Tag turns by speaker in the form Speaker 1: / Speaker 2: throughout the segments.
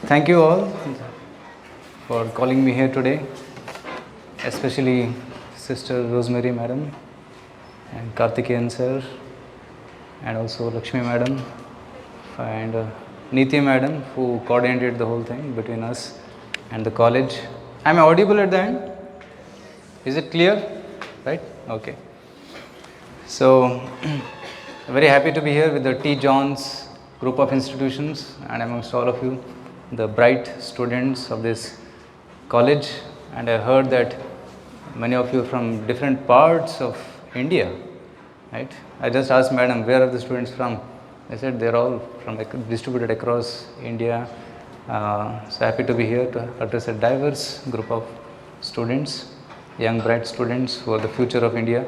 Speaker 1: Thank you all for calling me here today, especially Sister Rosemary Madam and Karthikeyan Sir and also Lakshmi Madam and Nitya Madam who coordinated the whole thing between us and the college. Am I audible at the end? Is it clear? Right? Okay. So, very happy to be here with the T. John's group of institutions and amongst all of you, the bright students of this college. And I heard that many of you from different parts of India, right? I just asked Madam, where are the students from? They said they're all from distributed across India. So happy to be here to address a diverse group of students, young bright students who are the future of India.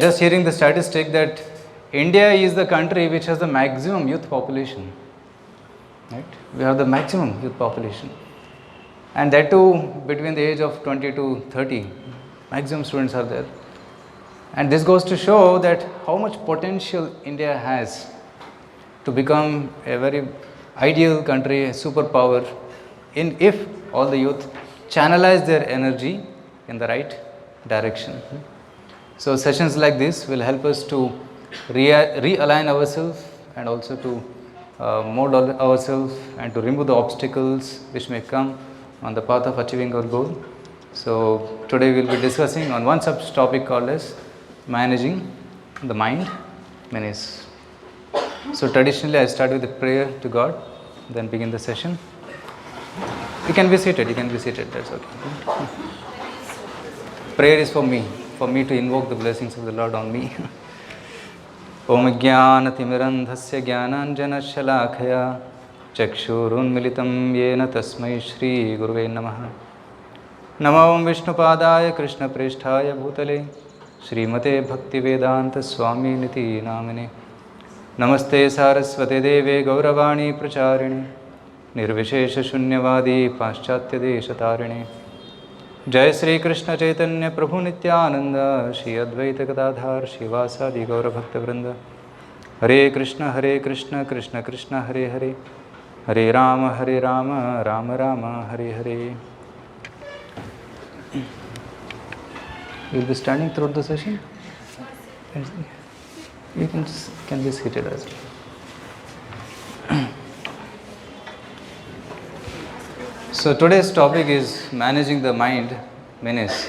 Speaker 1: Just hearing the statistic that India is the country which has the maximum youth population, right? We have the maximum youth population, and that too between the age of 20 to 30, maximum students are there. And this goes to show that how much potential India has to become a very ideal country, a superpower, if all the youth channelize their energy in the right direction. So sessions like this will help us to realign ourselves and also to mold ourselves and to remove the obstacles which may come on the path of achieving our goal. So today we will be discussing on one sub-topic called as managing the mind menace. So traditionally I start with a prayer to God, then begin the session. You can be seated, that's okay. Prayer is for me to invoke the blessings of the Lord on me. Om Jnanatimirandhasya Jnananjanashalakaya Chakshurunmilitam Yena Tasmai Shri Guruve Namaha. Namo Om Vishnupadaya Krishna Preshthaya Bhutale Srimate Bhaktivedanta Swami Niti Namine. Namaste Saraswate Deve Gauravani Pracharine Nirvishesha Shunyavadi Paschatya Deshatarine. Jai Sri Krishna Chaitanya Prabhu Nityananda Shri Advaita Gadadhar Shivasadi Gaura Bhakta Vrinda. Hare Krishna Krishna Krishna Hare Hare Hare Rama Rama Rama Hare Hare. You will be standing throughout the session? You can be seated as well. So today's topic is managing the mind menace.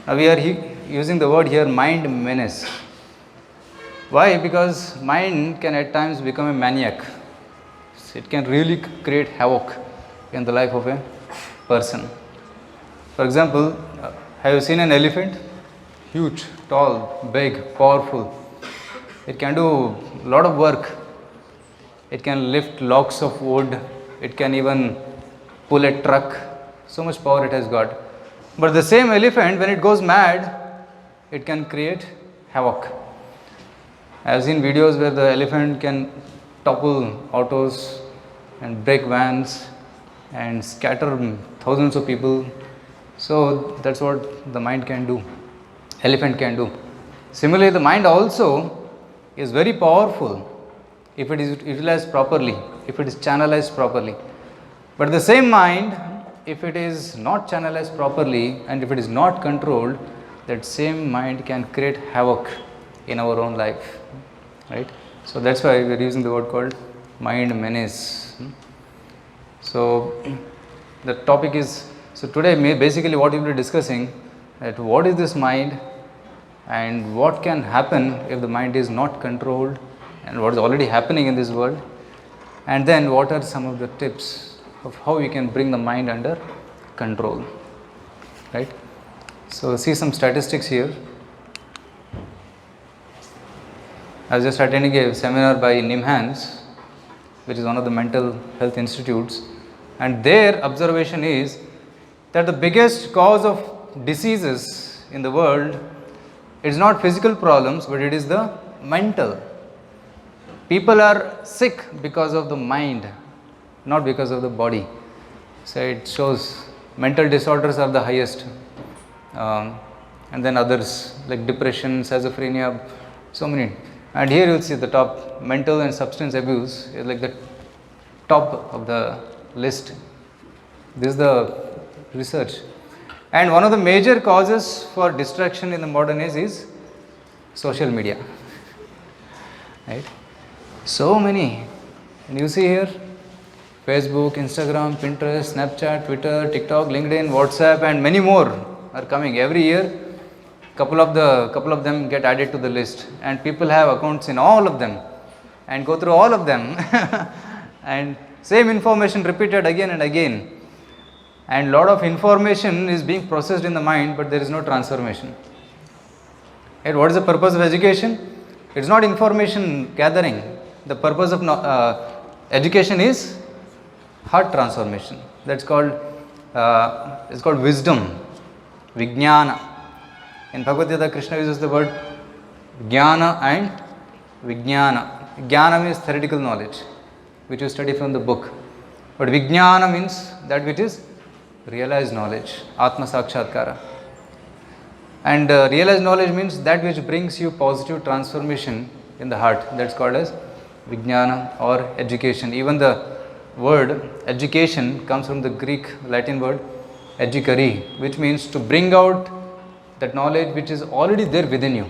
Speaker 1: Now we are using the word here mind menace. Why? Because mind can at times become a maniac. It can really create havoc in the life of a person. For example, have you seen an elephant? Huge, tall, big, powerful. It can do a lot of work. It can lift logs of wood. It can even pull a truck. So much power it has got. But the same elephant, when it goes mad, it can create havoc. I have seen videos where the elephant can topple autos and break vans and scatter thousands of people. So that's what the mind can do, elephant can do. Similarly, the mind also is very powerful if it is utilized properly, if it is channelized properly. But the same mind, if it is not channelized properly and if it is not controlled, that same mind can create havoc in our own life, right? So that's why we are using the word called mind menace. So the topic is, so today basically what we will be discussing, that what is this mind and what can happen if the mind is not controlled and what is already happening in this world, and then what are some of the tips of how we can bring the mind under control, right? So see some statistics here. I was just attending a seminar by NIMHANS, which is one of the mental health institutes, and their observation is that the biggest cause of diseases in the world is not physical problems, but it is the mental. People are sick because of the mind, not because of the body. So it shows mental disorders are the highest, and then others like depression, schizophrenia, so many. And here you will see the top, mental and substance abuse is like the top of the list. This is the research. And one of the major causes for distraction in the modern age is social media. Right? So many. And you see here, Facebook, Instagram, Pinterest, Snapchat, Twitter, TikTok, LinkedIn, WhatsApp, and many more are coming every year. Couple of them get added to the list, and people have accounts in all of them and go through all of them and same information repeated again and again, and lot of information is being processed in the mind, but there is no transformation. And what is the purpose of education? It is not information gathering. The purpose of education is heart transformation. That's called it's called wisdom, vijnana. In Bhagavad Gita, Krishna uses the word jnana and vijnana. Jnana means theoretical knowledge, which you study from the book. But vijnana means that which is realized knowledge, atma sakshatkara. And realized knowledge means that which brings you positive transformation in the heart. That's called as vijnana or education. Even the word education comes from the Greek Latin word educare, which means to bring out that knowledge which is already there within you.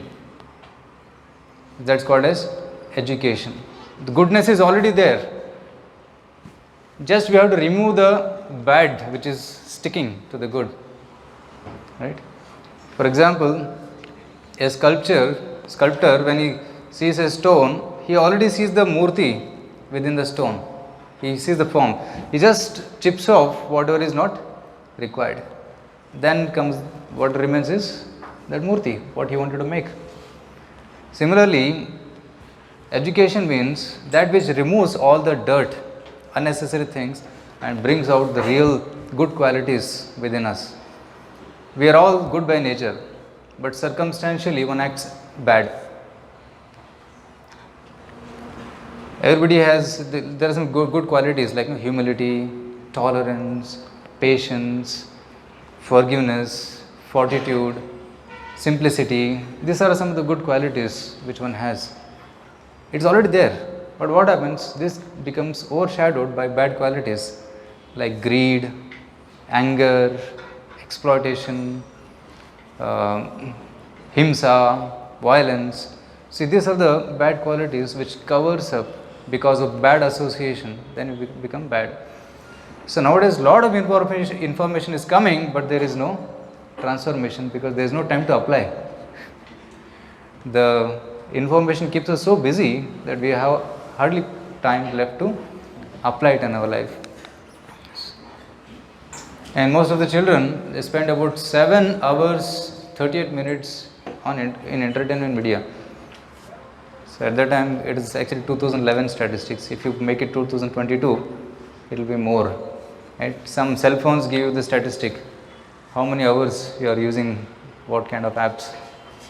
Speaker 1: That's called as education. The goodness is already there. Just we have to remove the bad which is sticking to the good. Right? For example, a sculptor when he sees a stone, he already sees the murti within the stone. He sees the form. He just chips off whatever is not required. Then comes what remains is that murti, what he wanted to make. Similarly, education means that which removes all the dirt, unnecessary things, and brings out the real good qualities within us. We are all good by nature, but circumstantially one acts bad. Everybody has, there are some good qualities like humility, tolerance, patience, forgiveness, fortitude, simplicity. These are some of the good qualities which one has. It's already there. But what happens? This becomes overshadowed by bad qualities like greed, anger, exploitation, himsa, violence. See, these are the bad qualities which covers up because of bad association. Then we become bad. So nowadays, lot of information is coming, but there is no transformation because there is no time to apply. The information keeps us so busy that we have hardly time left to apply it in our life. And most of the children, they spend about 7 hours 38 minutes in entertainment media. So at that time, it is actually 2011 statistics. If you make it 2022, it will be more. Right? Some cell phones give you the statistic, how many hours you are using what kind of apps.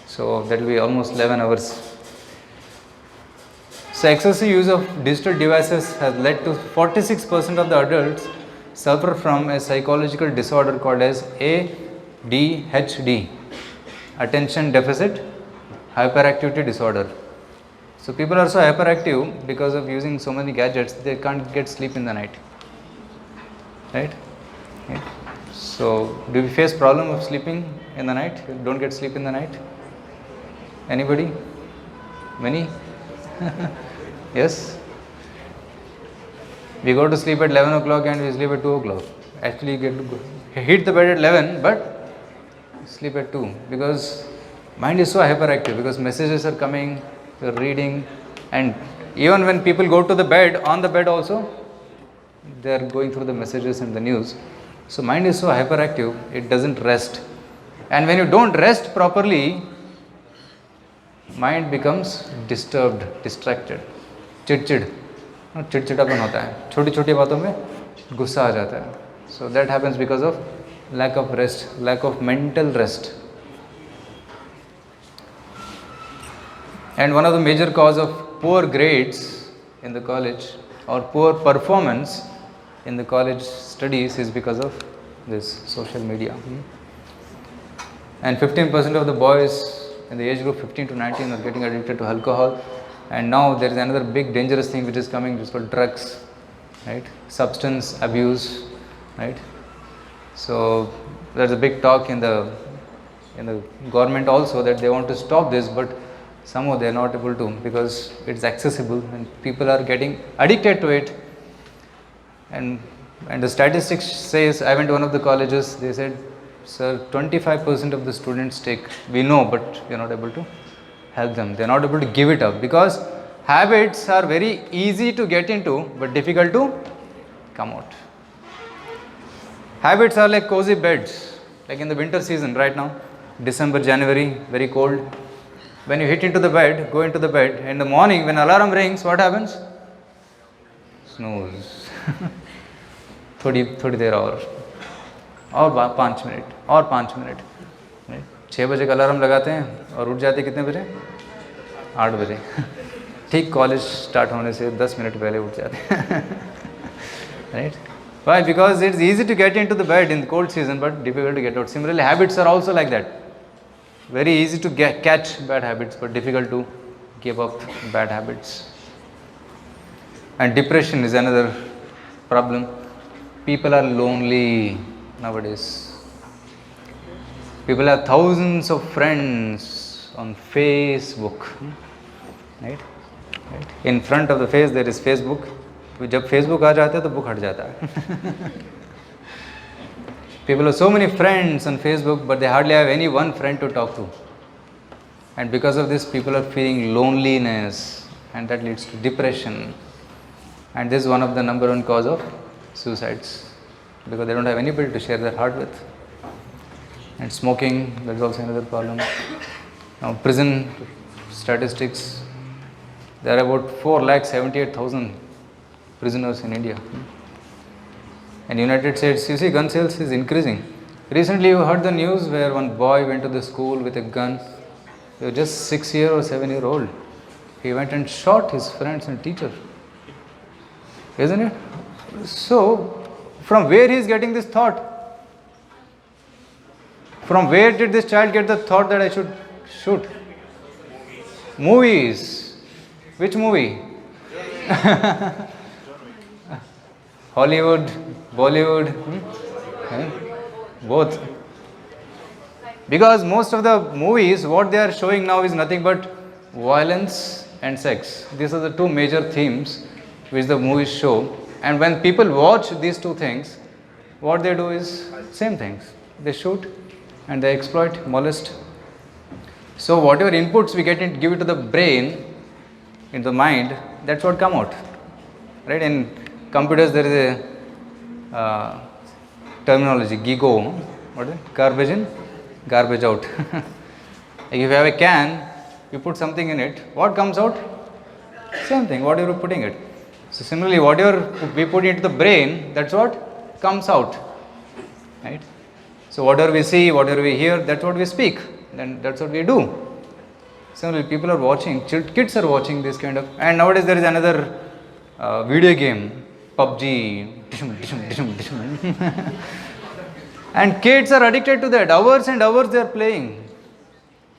Speaker 1: So that will be almost 11 hours. So excessive use of digital devices has led to 46% of the adults suffer from a psychological disorder called as ADHD, attention deficit hyperactivity disorder. So people are so hyperactive because of using so many gadgets, they can't get sleep in the night. Right? So do we face problem of sleeping in the night? Don't get sleep in the night? Anybody? Many? Yes? We go to sleep at 11 o'clock and we sleep at 2 o'clock. Actually, get to hit the bed at 11, but sleep at 2 because mind is so hyperactive because messages are coming, you're reading, and even when people go to the bed, on the bed also, they are going through the messages and the news. So mind is so hyperactive, it doesn't rest. And when you don't rest properly, mind becomes disturbed, distracted, चिड़चिड़ चिड़चिड़ापन होता है, छोटी छोटी बातों में गुस्सा आ जाता है. So that happens because of lack of rest, lack of mental rest. And one of the major cause of poor grades in the college or poor performance in the college studies is because of this social media. And 15% of the boys in the age group 15 to 19 are getting addicted to alcohol. And now there is another big dangerous thing which is coming, which is called drugs. right? Substance abuse, right? So there's a big talk in the government also that they want to stop this, but somehow they are not able to, because it's accessible and people are getting addicted to it. And the statistics says, I went to one of the colleges, they said, sir, 25% of the students take, we know, but we are not able to help them. They are not able to give it up, because habits are very easy to get into but difficult to come out. Habits are like cozy beds, like in the winter season right now, December, January, very cold. When you hit into the bed, go into the bed, in the morning when alarm rings, what happens? Snooze. थोड़ी देर और 5 minute और 5 minute, 6 बजे का alarm लगाते हैं और उठ जाते कितने बजे? 8 बजे। ठीक कॉलेज स्टार्ट होने से 10 मिनट पहले उठ जाते हैं, right? Why? Because it's easy to get into the bed in the cold season but difficult to get out. Similarly, habits are also like that. Very easy to catch bad habits but difficult to give up bad habits. And depression is another problem. People are lonely nowadays. People have thousands of friends on Facebook, right? In front of the face there is Facebook. जब Facebook आ जाता है तो book हट जाता है. People have so many friends on Facebook, but they hardly have any one friend to talk to. And because of this, people are feeling loneliness, and that leads to depression. And this is one of the number one cause of suicides, because they don't have anybody to share their heart with. And smoking, that is also another problem. Now, prison statistics, there are about 4,78,000 prisoners in India. And United States, you see, gun sales is increasing. Recently, you heard the news where one boy went to the school with a gun. He was just 6 or 7 old. He went and shot his friends and teacher. Isn't it? So, from where he is getting this thought? From where did this child get the thought that I should shoot? Movies. Which movie? Hollywood, Bollywood, both. Because most of the movies, what they are showing now is nothing but violence and sex. These are the two major themes which the movies show. And when people watch these two things, what they do is same things. They shoot and they exploit, molest. So whatever inputs we get in, give it to the brain, in the mind, that's what come out. Right? In computers there is a terminology, GIGO. What is it? Garbage in, garbage out. If you have a can, you put something in it, what comes out? Same thing, whatever you are putting it. So similarly, whatever we put into the brain, that's what comes out. Right? So whatever we see, whatever we hear, that's what we speak. Then that's what we do. Similarly, people are watching, kids are watching this kind of, and nowadays there is another video game, PUBG, and kids are addicted to that. Hours and hours they are playing.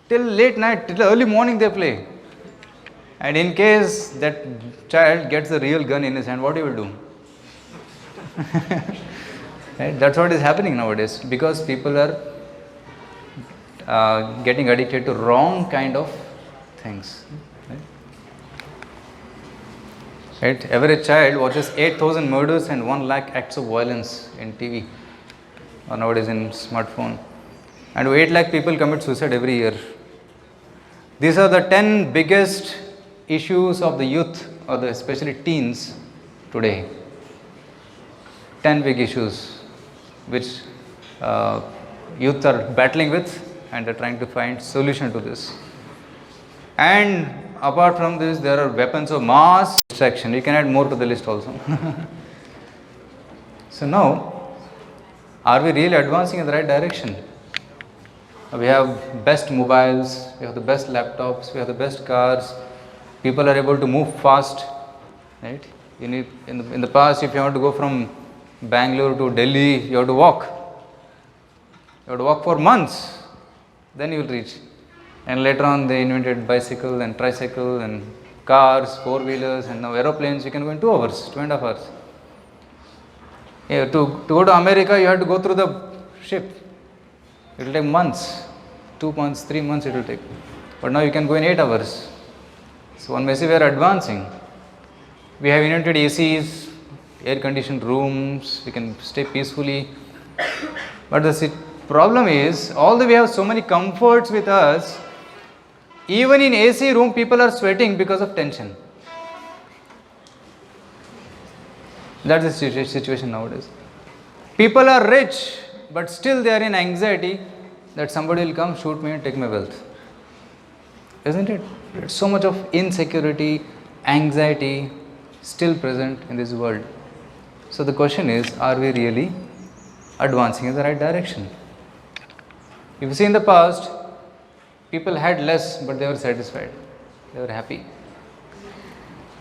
Speaker 1: Till late night, till early morning they play. And in case that child gets the real gun in his hand, what he will do? Right? That's what is happening nowadays, because people are getting addicted to wrong kind of things. Right? Average child watches 8,000 murders and 1 lakh acts of violence in TV or nowadays in smartphone. And 8 lakh people commit suicide every year. These are the 10 biggest issues of the youth, or the especially teens today. 10 big issues which youth are battling with, and are trying to find solution to this. And apart from this, there are weapons of mass destruction. You can add more to the list also. So now, are we really advancing in the right direction? We have best mobiles, we have the best laptops, we have the best cars. People are able to move fast, right? You need, in the past, if you want to go from Bangalore to Delhi, you have to walk. You have to walk for months, then you will reach. And later on, they invented bicycle and tricycle and cars, 4-wheelers, and now aeroplanes. You can go in 2 hours, 2.5 hours. Yeah, to go to America, you have to go through the ship. It will take months, 2 months, 3 months it will take. But now you can go in 8 hours. So one may say we are advancing. We have invented ACs, air conditioned rooms, we can stay peacefully. But the problem is, although we have so many comforts with us, even in AC room people are sweating because of tension. That's the situation nowadays. People are rich, but still they are in anxiety that somebody will come, shoot me and take my wealth. Isn't it? It's so much of insecurity, anxiety still present in this world. So the question is, are we really advancing in the right direction? If you see in the past, people had less but they were satisfied. They were happy.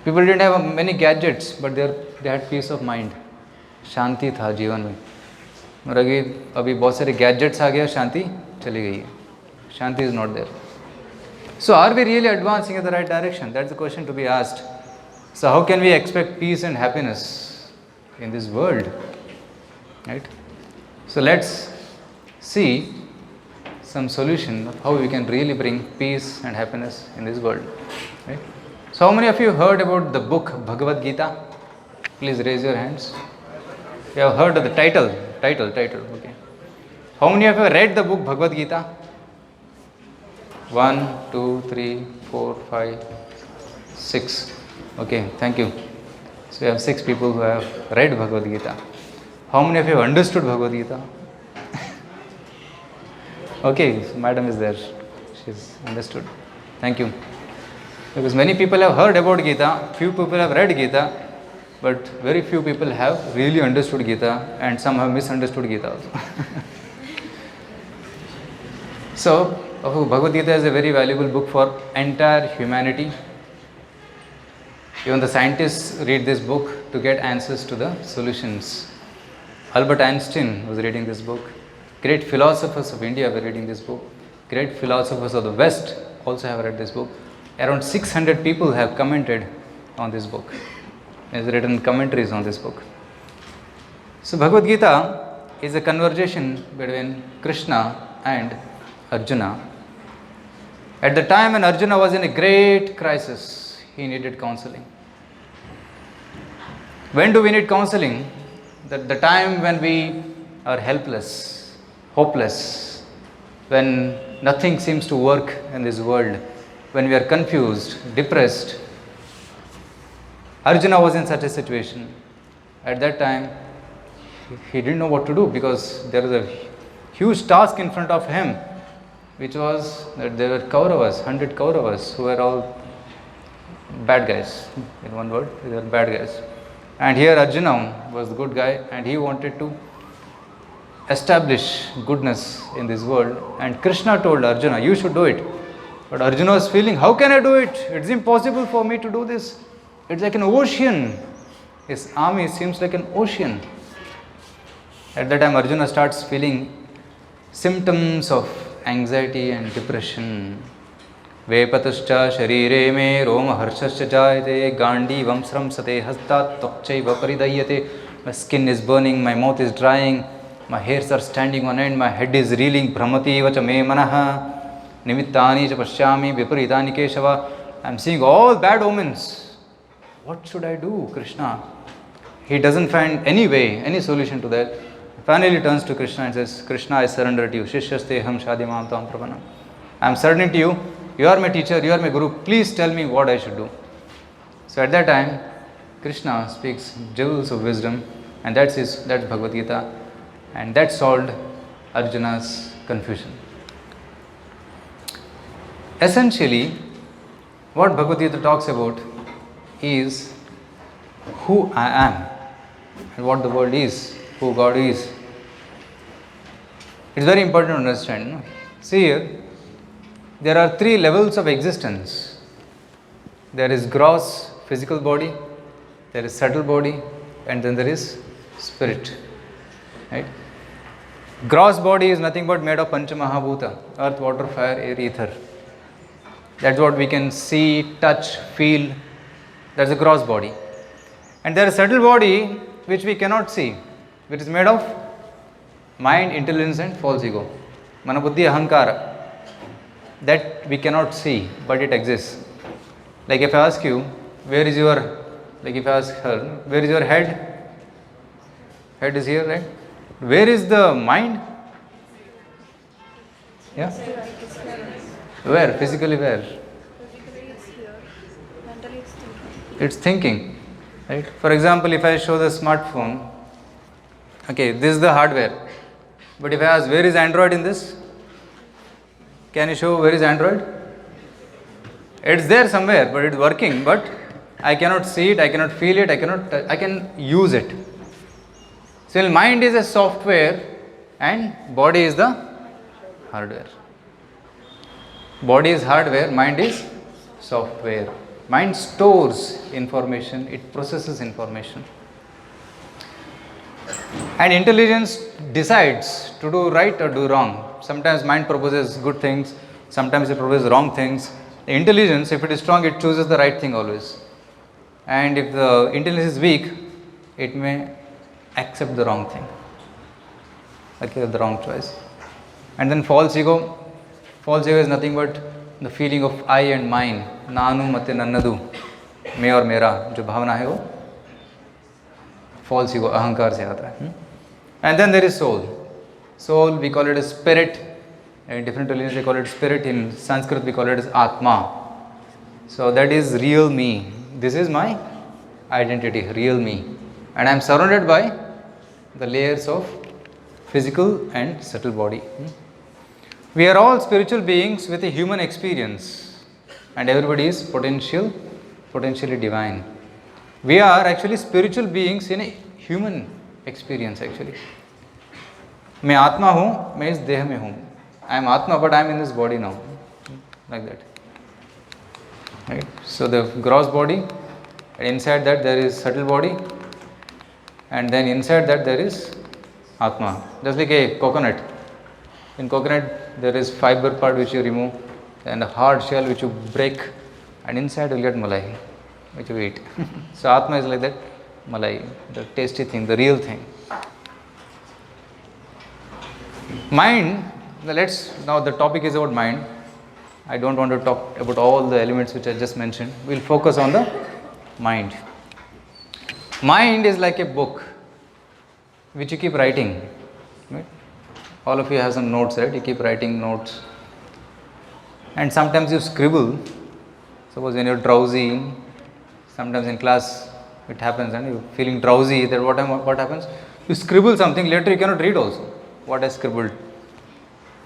Speaker 1: People didn't have many gadgets but they had peace of mind. शांति था जीवन में. और अभी बहुत सारे gadgets आ गया, शांति चली गई है. Shanti is not there. So are we really advancing in the right direction? That's the question to be asked. So how can we expect peace and happiness in this world? Right? So let's see some solution of how we can really bring peace and happiness in this world. Right? So how many of you heard about the book Bhagavad Gita? Please raise your hands. You have heard of the title. Okay. How many of you have read the book Bhagavad Gita? 1, 2, 3, 4, 5, 6. Okay, thank you. So we have 6 people who have read Bhagavad Gita. How many of you have understood Bhagavad Gita? Okay, so madam is there. She's understood. Thank you. Because many people have heard about Gita, few people have read Gita, but very few people have really understood Gita, and some have misunderstood Gita also. So, Bhagavad Gita is a very valuable book for entire humanity. Even the scientists read this book to get answers to the solutions. Albert Einstein was reading this book. Great philosophers of India were reading this book. Great philosophers of the West also have read this book. Around 600 people have commented on this book. Has written commentaries on this book. So Bhagavad Gita is a conversation between Krishna and Arjuna. At the time when Arjuna was in a great crisis, he needed counseling. When do we need counseling? The time when we are helpless, hopeless, when nothing seems to work in this world, when we are confused, depressed. Arjuna was in such a situation. At that time, he didn't know what to do because there was a huge task in front of him, which was that there were Kauravas, 100 Kauravas, who were all bad guys. In one word, they were bad guys. And here Arjuna was the good guy, and he wanted to establish goodness in this world. And Krishna told Arjuna, you should do it. But Arjuna was feeling, how can I do it? It's impossible for me to do this. It's like an ocean. His army seems like an ocean. At that time, Arjuna starts feeling symptoms of anxiety and depression. Vepatascha sharire me roma harshascha jayate gandi vamsram sate hastat tokchaiva paridayate. My skin is burning, my mouth is drying, my hairs are standing on end, my head is reeling. Brahmati vacha me manaha nimittani cha pashyami viparitani keshava. I am seeing all bad omens. What should I do, Krishna? He doesn't find any way, any solution to that. Finally he turns to Krishna and says, Krishna, I surrender to you. Shishyaste ham shadimam tam pravanam. I am surrendering to you. You are my teacher, you are my guru. Please tell me what I should do. So at that time, Krishna speaks jewels of wisdom, and that's Bhagavad Gita, and that solved Arjuna's confusion. Essentially, what Bhagavad Gita talks about is who I am and what the world is, who God is. It's very important to understand. No? See here, there are 3 levels of existence. There is gross physical body, there is subtle body, and then there is spirit. Right? Gross body is nothing but made of Pancha Mahabhuta, earth, water, fire, air, ether. That's what we can see, touch, feel. That's a gross body. And there is subtle body which we cannot see. which is made of mind, intelligence and false ego. Mana buddhi ahankara, that we cannot see, but it exists. Like if I ask you, where is your, like if I ask her, where is your head? Head is here, right? Where is the mind? Yeah? Where? Physically where?
Speaker 2: Physically it's here, mentally it's thinking.
Speaker 1: It's thinking, right? For example, if I show the smartphone, okay, this is the hardware. But if I ask, where is Android in this? Can you show where is Android? It's there somewhere, but it's working, but I cannot see it, I cannot feel it, I can use it. So mind is a software and body is the hardware. Body is hardware, mind is software. Mind stores information, it processes information. And intelligence decides to do right or do wrong. Sometimes mind proposes good things, sometimes it proposes wrong things. The intelligence, if it is strong, it chooses the right thing always. And if the intelligence is weak, it may accept the wrong thing. Okay, the wrong choice. And then false ego. False ego is nothing but the feeling of I and mine. Nanu mate nannadu. Me or mera. जो भावना है वो false ego, अहंकार से आता है. And then there is soul. Soul, we call it as spirit. In different religions, they call it spirit. In Sanskrit, we call it as Atma. So that is real me. This is my identity, real me. And I am surrounded by the layers of physical and subtle body. We are all spiritual beings with a human experience. And everybody is potentially divine. We are actually spiritual beings in a human experience actually. मैं आत्मा हूँ, मैं इस देह में हूँ. I am Atma, but I am in this body now. Like that. Right? So the gross body, and inside that there is subtle body, and then inside that there is Atma. Just like a coconut. In coconut there is fiber part which you remove, and a hard shell which you break, and inside you get malai, which you eat. So Atma is like that, malai, the tasty thing, the real thing. Mind, now the topic is about mind. I don't want to talk about all the elements which I just mentioned. We'll focus on the mind. Mind is like a book which you keep writing. Right? All of you have some notes, right? You keep writing notes. And sometimes you scribble. Suppose when you're drowsy, sometimes in class it happens and you're feeling drowsy, then what happens? You scribble something, later you cannot read also what I scribbled.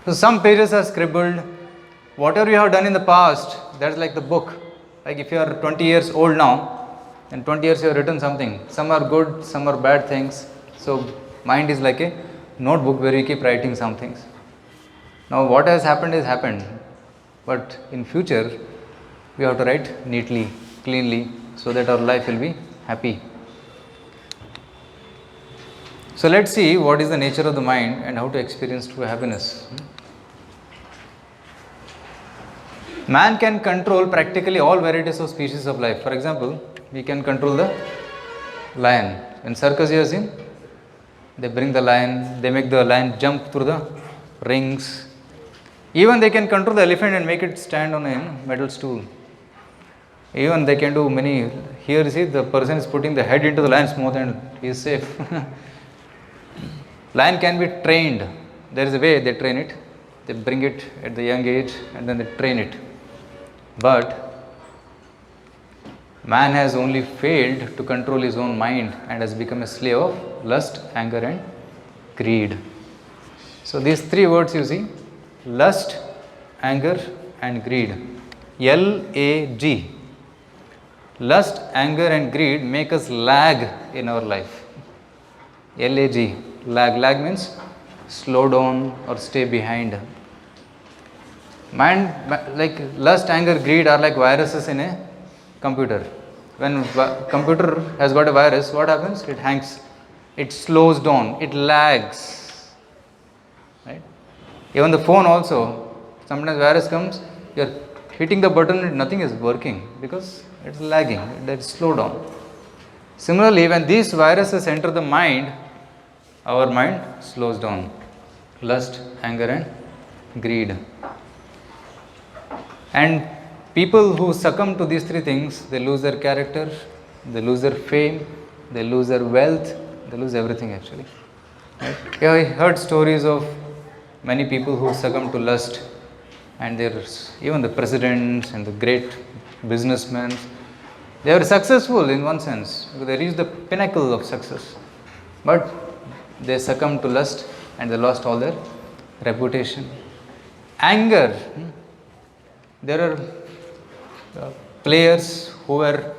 Speaker 1: So some pages are scribbled. Whatever you have done in the past, that's like the book. Like if you are 20 years old now, in 20 years you have written something. Some are good, some are bad things. So mind is like a notebook where you keep writing some things. Now what has happened is happened. But in future, we have to write neatly, cleanly, so that our life will be happy. So let's see what is the nature of the mind and how to experience true happiness. Man can control practically all varieties of species of life. For example, we can control the lion. In circus you have seen, they bring the lion, they make the lion jump through the rings. Even they can control the elephant and make it stand on a metal stool. Even they can do many. Here you see the person is putting the head into the lion's mouth and he is safe. Lion can be trained. There is a way they train it. They bring it at the young age and then they train it. But man has only failed to control his own mind and has become a slave of lust, anger and greed. So these three words you see, lust, anger and greed. L-A-G. Lust, anger and greed make us lag in our life. L-A-G. Lag. Lag means slow down or stay behind. Mind, like lust, anger, greed are like viruses in a computer. When computer has got a virus, what happens? It hangs, it slows down, it lags. Right? Even the phone also, sometimes virus comes, you are hitting the button and nothing is working because it's lagging, it's slowed down. Similarly, when these viruses enter the mind, our mind slows down. Lust, anger, and greed. And people who succumb to these three things, they lose their character, they lose their fame, they lose their wealth, they lose everything actually. Right? Yeah, I heard stories of many people who succumb to lust, and there's even the presidents and the great businessmen. They were successful in one sense because they reached the pinnacle of success, but they succumbed to lust and they lost all their reputation. Anger. There are players who were,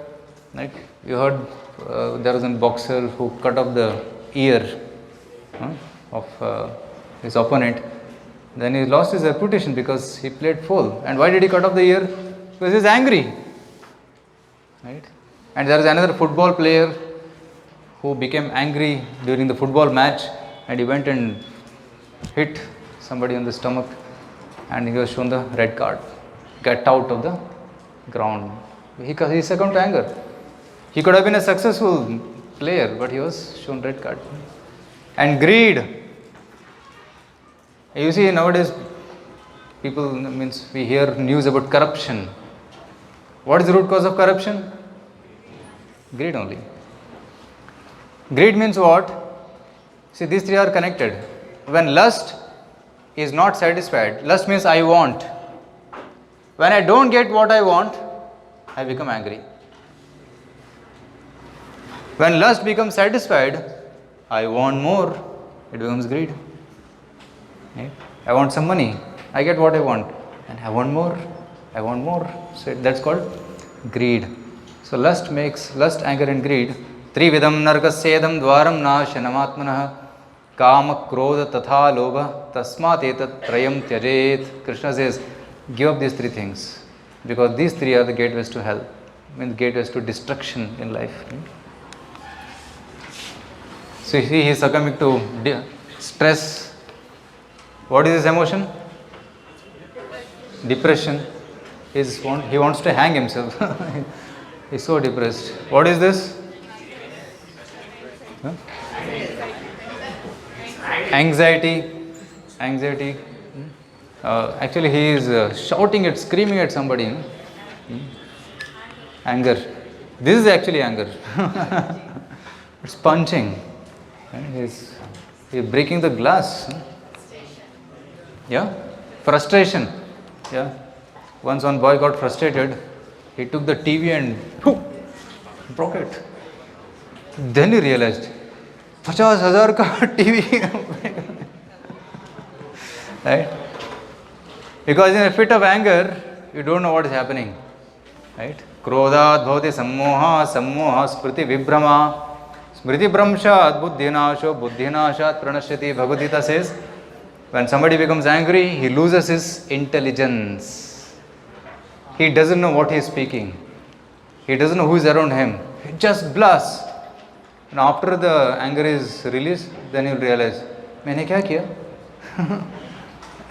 Speaker 1: like you heard, there was a boxer who cut off the ear of his opponent. Then he lost his reputation because he played fool. And why did he cut off the ear? Because he was angry. Right? And there is another football player who became angry during the football match, and he went and hit somebody on the stomach, and he was shown the red card. Get out of the ground. He succumbed to anger. He could have been a successful player, but he was shown red card. And greed. You see, nowadays people, means we hear news about corruption. What is the root cause of corruption? Greed only. Greed means what? See, these three are connected. When lust is not satisfied, lust means I want. When I don't get what I want, I become angry. When lust becomes satisfied, I want more, it becomes greed. Right? I want some money, I get what I want, and I want more, I want more. So that's called greed. So lust, anger and greed. Trividam narkasedam dvaram nashanamaatmanah kama krodha tatha lobha tasmat etat trayam tyajet. Krishna says, give up these three things, because these three are the gateways to hell, means gateways to destruction in life. So he is succumbing to stress. What is his emotion? Depression. He wants to hang himself. He is so depressed. What is this? Huh? Anxiety. Actually, he is shouting at, screaming at somebody. Anger. This is actually anger. It's punching. He is breaking the glass. Yeah. Frustration. Yeah. Once one boy got frustrated, he took the TV and broke it. Then he realized, 50,000 ka TV. Right? Because in a fit of anger, you don't know what is happening. Right? Krodhat bhavati sammoha, sammoha smriti vibhrama, smriti bhramshat buddhinasho, buddhinashat pranashyati. Bhagavad Gita says, when somebody becomes angry, he loses his intelligence. He doesn't know what he is speaking. He doesn't know who is around him. He just blasts. And after the anger is released, then he will realize, मैंने क्या किया?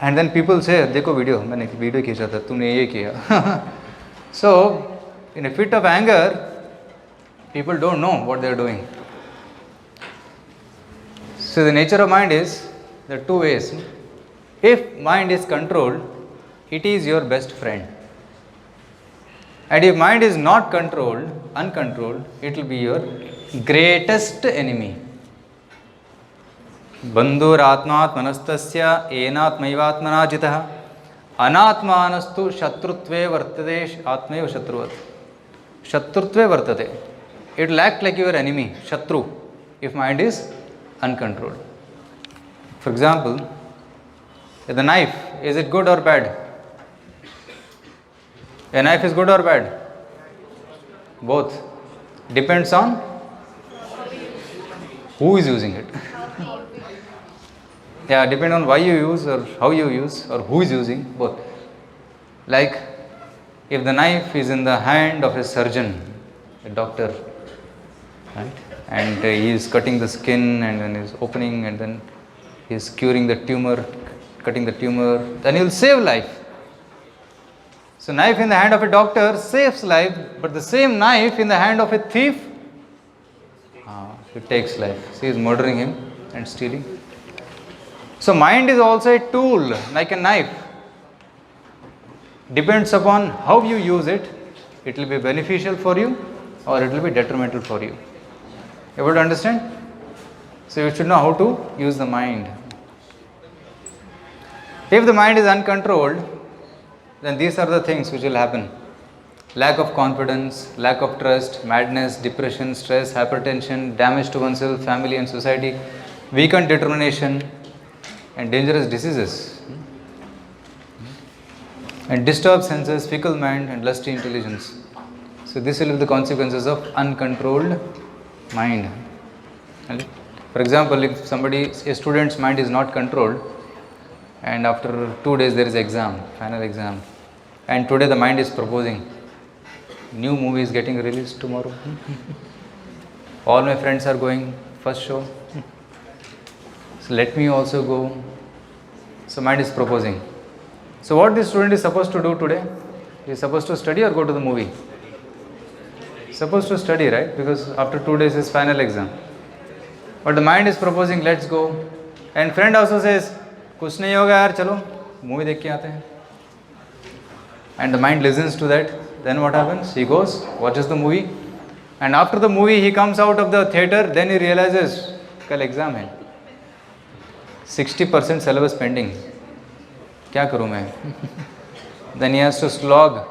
Speaker 1: And then people say, देखो video, मैंने video खींचा था, तुमने ये किया. So, in a fit of anger, people don't know what they are doing. So the nature of mind is, there are two ways. If mind is controlled, it is your best friend. And if mind is not controlled, uncontrolled, it will be your greatest enemy. Bandhur atmatmanastasya enatmaivatmana jitah anatmanastu shatrutve vartate atmaiva shatruvat. Shatrutve vartate. It will act like your enemy, shatru, if mind is uncontrolled. For example, the knife, is it good or bad? A knife is good or bad? Both. Depends on who is using it. Yeah, depend on why you use or how you use or who is using, both. Like if the knife is in the hand of a surgeon, a doctor, right? And he is cutting the skin and then he is opening and then he is curing the tumor, cutting the tumor, then he will save life. So knife in the hand of a doctor saves life, but the same knife in the hand of a thief, it takes life. So he is murdering him. and stealing. So mind is also a tool, like a knife. Depends upon how you use it. It will be beneficial for you or it will be detrimental for you. Able to understand? So you should know how to use the mind. If the mind is uncontrolled, then these are the things which will happen. Lack of confidence, lack of trust, madness, depression, stress, hypertension, damage to oneself, family and society, weakened determination and dangerous diseases. And disturbed senses, fickle mind and lusty intelligence. So this will be the consequences of uncontrolled mind. For example, if a student's mind is not controlled, and after 2 days there is exam, final exam, and today the mind is proposing, new movie is getting released tomorrow. All my friends are going first show, so let me also go. So mind is proposing. So what this student is supposed to do today? He is supposed to study or go to the movie? Supposed to study, right? Because after 2 days is final exam. But the mind is proposing, let's go. And friend also says, कुछ नहीं होगा यार, चलो movie देख के आते हैं. And the mind listens to that. Then what happens? He goes, watches the movie, and after the movie he comes out of the theater. Then he realizes, कल exam है, 60% syllabus pending. क्या करूँ मैं? Then he has to slog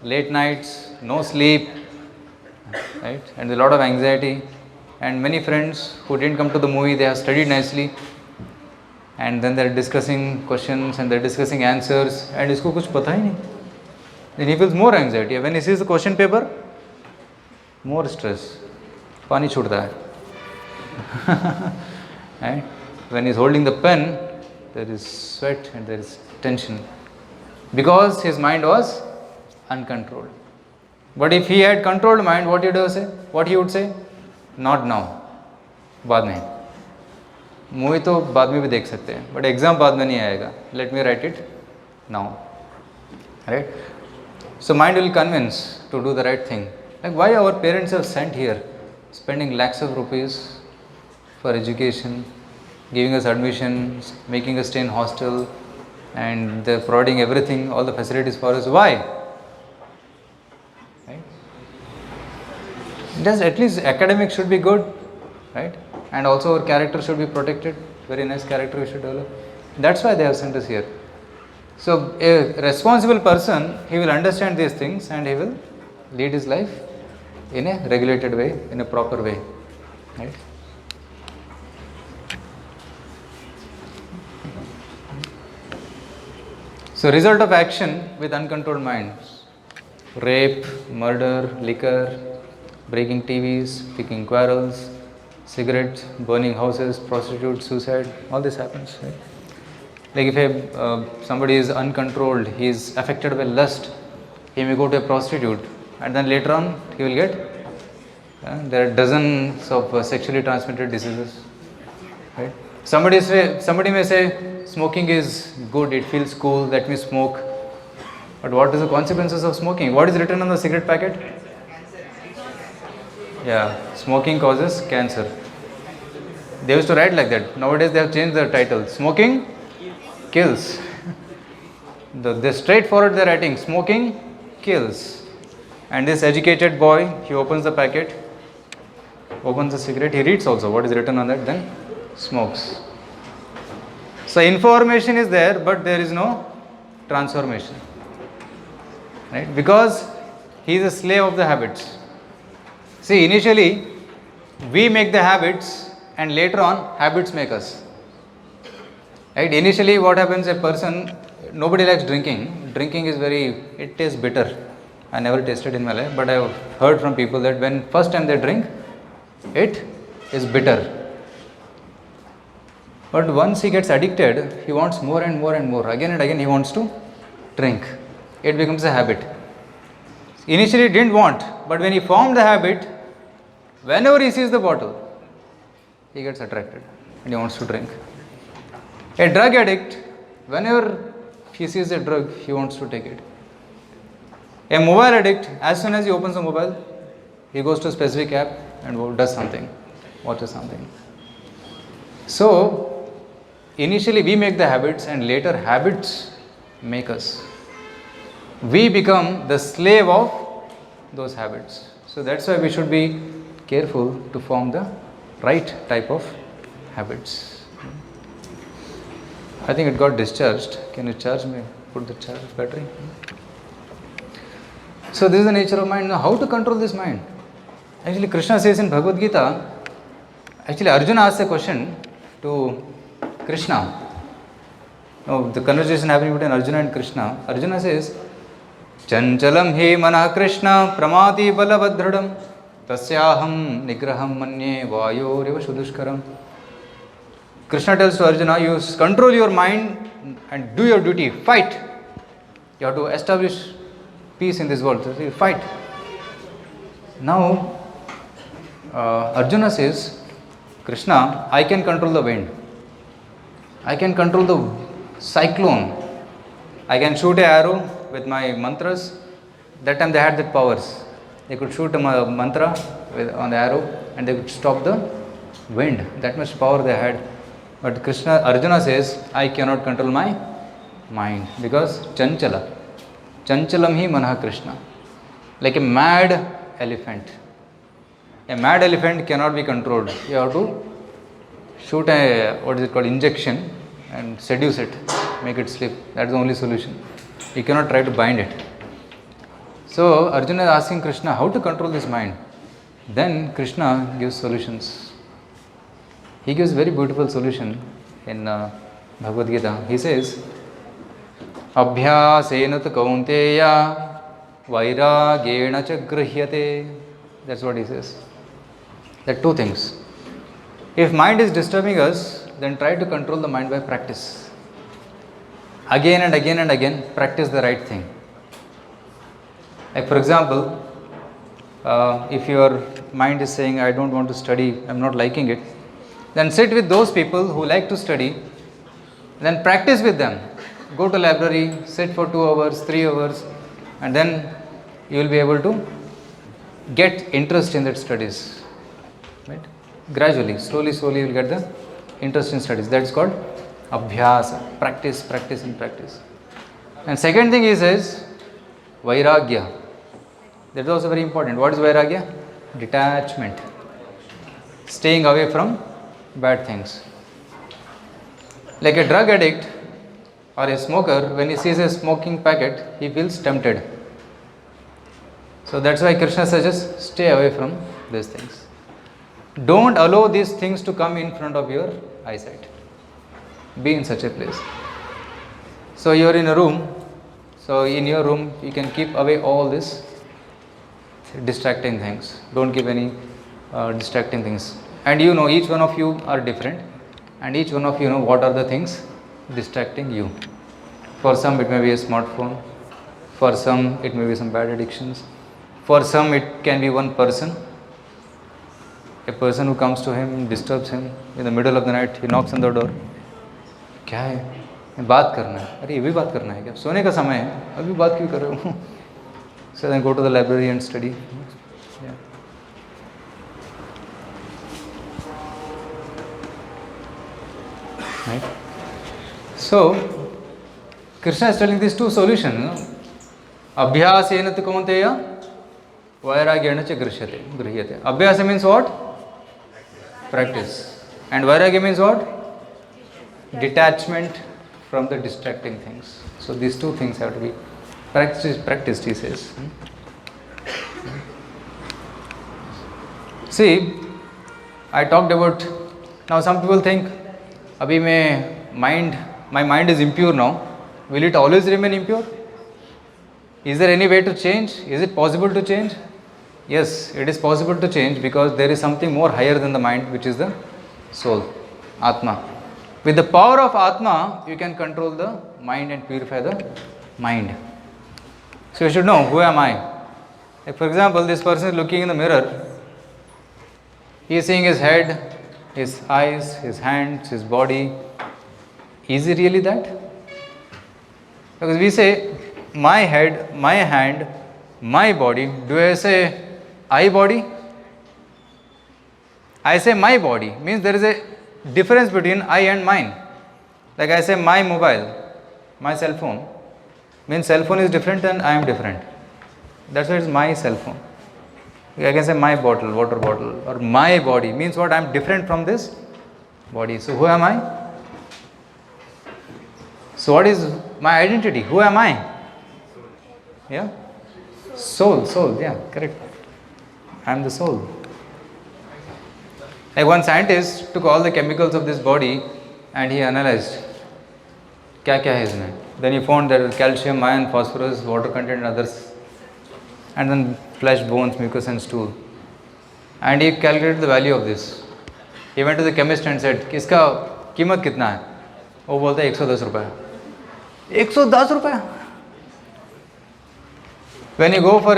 Speaker 1: late nights, no sleep, right? And a lot of anxiety. And many friends who didn't come to the movie, they have studied nicely, and then they're discussing questions and they're discussing answers, and इसको कुछ पता ही नहीं. Then he feels more anxiety. When he sees the question paper, more stress. पानी छूटता है. Right? When he's holding the pen, there is sweat and there is tension, because his mind was uncontrolled. But if he had controlled mind, what he would say? Not now, बाद में. Movie तो बाद में भी देख सकते हैं, but exam बाद में नहीं आएगा. Let me write it now. Right? So mind will convince to do the right thing. Like why our parents have sent here, spending lakhs of rupees for education, giving us admission, making us stay in hostel, and they're providing everything, all the facilities for us. Why? Right? Just at least academics should be good, right? And also our character should be protected. Very nice character we should develop. That's why they have sent us here. So a responsible person, he will understand these things and he will lead his life in a regulated way, in a proper way, right? So result of action with uncontrolled mind: rape, murder, liquor, breaking TVs, picking quarrels, cigarettes, burning houses, prostitutes, suicide. All this happens, right? Like if somebody is uncontrolled, he is affected by lust, he may go to a prostitute, and then later on he will get there are dozens of sexually transmitted diseases, right? Somebody may say smoking is good, it feels cool, let me smoke. But what is the consequences of smoking? What is written on the cigarette packet? Yeah, smoking causes cancer. They used to write like that. Nowadays they have changed the title. Smoking kills. The straightforward they're writing, smoking kills. And this educated boy, he opens the packet, opens the cigarette, he reads also what is written on that, then smokes. So information is there, but there is no transformation, right? Because he is a slave of the habits. See, initially we make the habits, and later on habits make us, right? Initially what happens, a person, nobody likes drinking. Drinking is it tastes bitter. I never tasted in my life, but I have heard from people that when first time they drink, it is bitter. But once he gets addicted, he wants more and more and more. Again and again he wants to drink. It becomes a habit. Initially he didn't want, but when he formed the habit, whenever he sees the bottle, he gets attracted and he wants to drink. A drug addict, whenever he sees a drug, he wants to take it. A mobile addict, as soon as he opens the mobile, he goes to a specific app and does something, watches something. So, initially we make the habits and later habits make us. We become the slave of those habits. So, that's why we should be careful to form the right type of habits. I think it got discharged. Can you charge me? Put the charge battery. So, this is the nature of mind. Now, how to control this mind? Actually, Krishna says in Bhagavad Gita, actually, Arjuna asked a question to Krishna. Now, the conversation happening between Arjuna and Krishna. Arjuna says, Chanchalam he manah Krishna pramati balavadhradam tasyaham nigraham manye vayo riva shudushkaram. Krishna tells to Arjuna, you control your mind and do your duty, fight. You have to establish peace in this world, so fight. Now, Arjuna says, Krishna, I can control the wind. I can control the cyclone. I can shoot an arrow with my mantras. That time they had that powers. They could shoot a mantra on the arrow and they could stop the wind. That much power they had. But Arjuna says, I cannot control my mind because chanchala. Chanchalam hi manah Krishna. Like a mad elephant. A mad elephant cannot be controlled. You have to shoot injection and seduce it, make it sleep. That's the only solution. You cannot try to bind it. So Arjuna is asking Krishna how to control this mind. Then Krishna gives solutions. He gives very beautiful solution in Bhagavad Gita. He says, Abhyasena tu kaunteya vairagena cha grihyate. That's what he says. There are two things. If mind is disturbing us, then try to control the mind by practice. Again and again and again, practice the right thing. Like for example, if your mind is saying, I don't want to study, I'm not liking it, then sit with those people who like to study, then practice with them. Go to library, sit for 2 hours, 3 hours, and then you will be able to get interest in that studies. Right? Gradually, slowly you will get the interest in studies. That's called abhyasa. Practice and practice. And second thing he says, vairagya. That is also very important. What is vairagya? Detachment. Staying away from bad things. Like a drug addict or a smoker, when he sees a smoking packet, he feels tempted. So that's why Krishna suggests stay away from these things. Don't allow these things to come in front of your eyesight. Be in such a place. So you are in a room. So in your room you can keep away all these distracting things. Don't keep any distracting things. And you know each one of you are different. And each one of you know what are the things distracting you. For some it may be a smartphone. For some it may be some bad addictions. For some it can be one person. A person who comes to him, disturbs him in the middle of the night, he knocks on the door. क्या है? बात करना है. अरे ये भी बात करना है क्या? सोने का समय है. अभी बात क्यों कर रहे हो? So then go to the library and study. Yeah. Right? So Krishna is telling these two solutions. Abhyasena tu kaunteya vairagyena cha grihyate. Abhyasa means what? Practice. And vairagya means what? Detachment from the distracting things. So these two things have to be practiced, he says. See, I talked about, now some people think, abhi my mind is impure now. Will it always remain impure? Is there any way to change? Is it possible to change? Yes, it is possible to change because there is something more higher than the mind, which is the soul, Atma. With the power of Atma, you can control the mind and purify the mind. So you should know, who am I? Like for example, this person is looking in the mirror. He is seeing his head, his eyes, his hands, his body. Is he really that? Because we say, my head, my hand, my body. Do I say I body? I say my body. Means there is a difference between I and mine. Like I say my mobile, my cell phone, means cell phone is different and I am different. That's why it's my cell phone. I can say my bottle, water bottle, or my body means what? I am different from this body. So who am I? So what is my identity? Who am I? Yeah? Soul, yeah, correct. I am the soul. Like one scientist took all the chemicals of this body and he analyzed क्या क्या है इसमें. Then he found that calcium, iron, phosphorus, water content and others, and then flesh, bones, mucus and stool. And he calculated the value of this. He went to the chemist and said कि इसका कीमत कितना है. वो बोलता है 110 रुपये. 110 रुपये. When you go for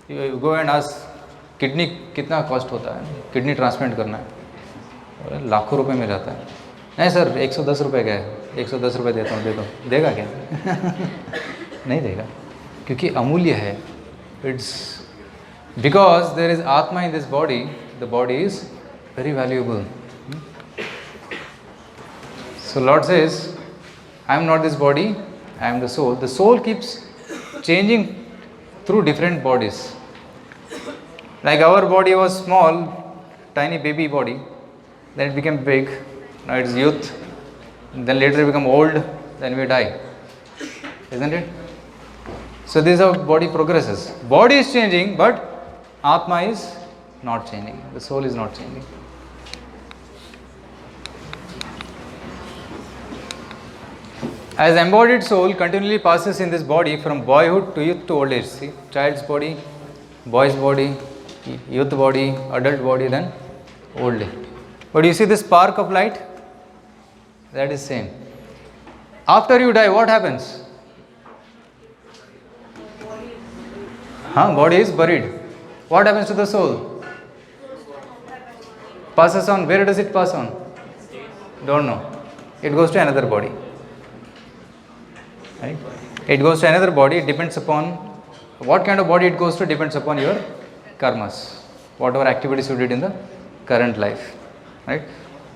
Speaker 1: you go and ask kidney कितना कॉस्ट होता है, किडनी ट्रांसप्लांट करना है, लाखों रुपए में जाता है. नहीं सर 110 रुपये का है, 110 रुपये देता हूँ, दे दो. देगा क्या? नहीं देगा, क्योंकि अमूल्य है. It's because there is atma in this body, the body is very valuable. So lord says I am not this body, I am the soul. The soul keeps changing through different bodies. Like our body was small, tiny baby body, then it became big, now it's youth, then later we become old, then we die. Isn't it? So this is how body progresses. Body is changing, but Atma is not changing. The soul is not changing. As embodied soul continually passes in this body from boyhood to youth to old age. See, child's body, boy's body, youth body, adult body, then old age. But you see this spark of light? That is same. After you die, what happens? Body is buried. What happens to the soul? Passes on. Where does it pass on? Don't know. It goes to another body. Right? It goes to another body. It depends upon what kind of body it goes to, depends upon your karmas, whatever activities you did in the current life. Right?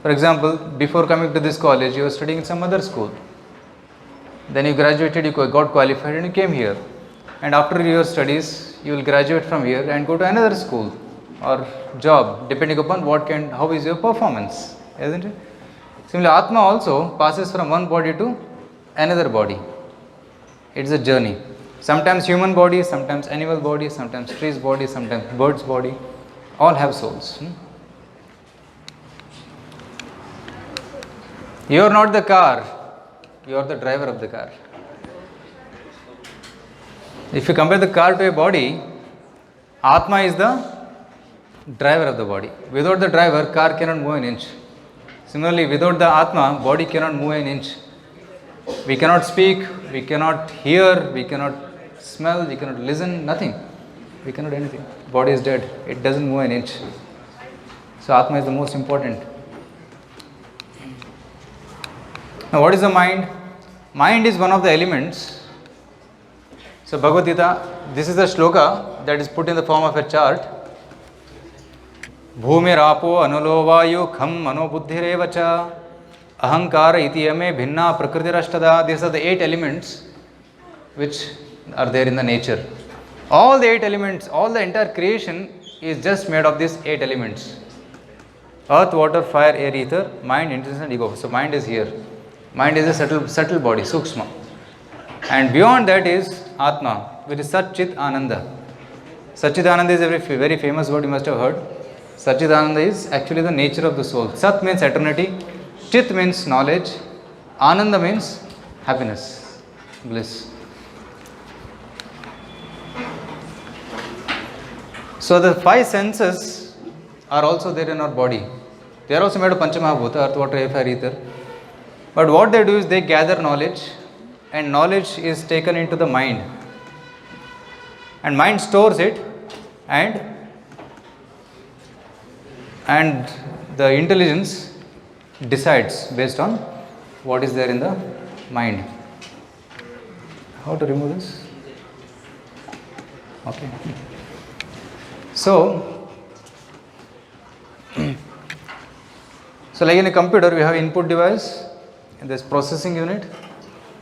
Speaker 1: For example, before coming to this college, you were studying in some other school. Then you graduated, you got qualified, and you came here. And after your studies, you will graduate from here and go to another school or job, depending upon how is your performance, isn't it? Similarly, Atma also passes from one body to another body. It's a journey. Sometimes human body, sometimes animal body, sometimes tree's body, sometimes bird's body. All have souls. You are not the car. You are the driver of the car. If you compare the car to a body, Atma is the driver of the body. Without the driver, car cannot move an inch. Similarly, without the Atma, body cannot move an inch. We cannot speak, we cannot hear, we cannot smell, we cannot listen, nothing. We cannot do anything. Body is dead. It doesn't move an inch. So Atma is the most important. Now what is the mind? Mind is one of the elements. So Bhagavad Gita, this is a shloka that is put in the form of a chart. Bhumirapo anulo vayu kham mano buddhirevacha ahankara iti yame bhinna prakritirashtada. These are the 8 elements which are there in the nature. All the 8 elements, all the entire creation is just made of these 8 elements. Earth, water, fire, air, ether, mind, intelligence and ego. So mind is here. Mind is a subtle body, sukshma. And beyond that is Atma, which is Sat Chit Ananda. Satchit Ananda is a very famous word you must have heard. Satchit Ananda is actually the nature of the soul. Sat means eternity, Chit means knowledge, Ananda means happiness, bliss. So the 5 senses are also there in our body. They are also made of Panchamahabhuta, earth, water, air, fire, ether. But what they do is they gather knowledge, and knowledge is taken into the mind. And mind stores it, and the intelligence decides based on what is there in the mind. How to remove this? Okay. So So like in a computer, we have input device, and there's processing unit,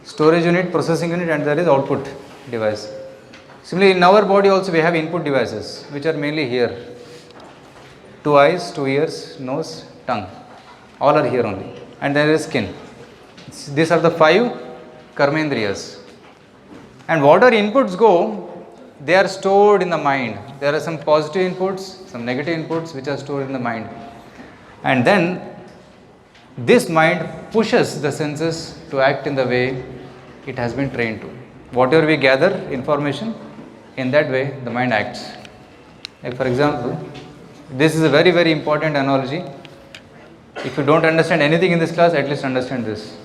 Speaker 1: storage unit, processing unit, and there is output device. Similarly, in our body also we have input devices, which are mainly here. 2 eyes, 2 ears, nose, tongue. All are here only. And there is skin. These are the 5 karmendriyas. And whatever inputs go, they are stored in the mind. There are some positive inputs, some negative inputs which are stored in the mind. And then this mind pushes the senses to act in the way it has been trained to. Whatever we gather information, in that way the mind acts. Like for example, this is a very, very important analogy. If you don't understand anything in this class, at least understand this.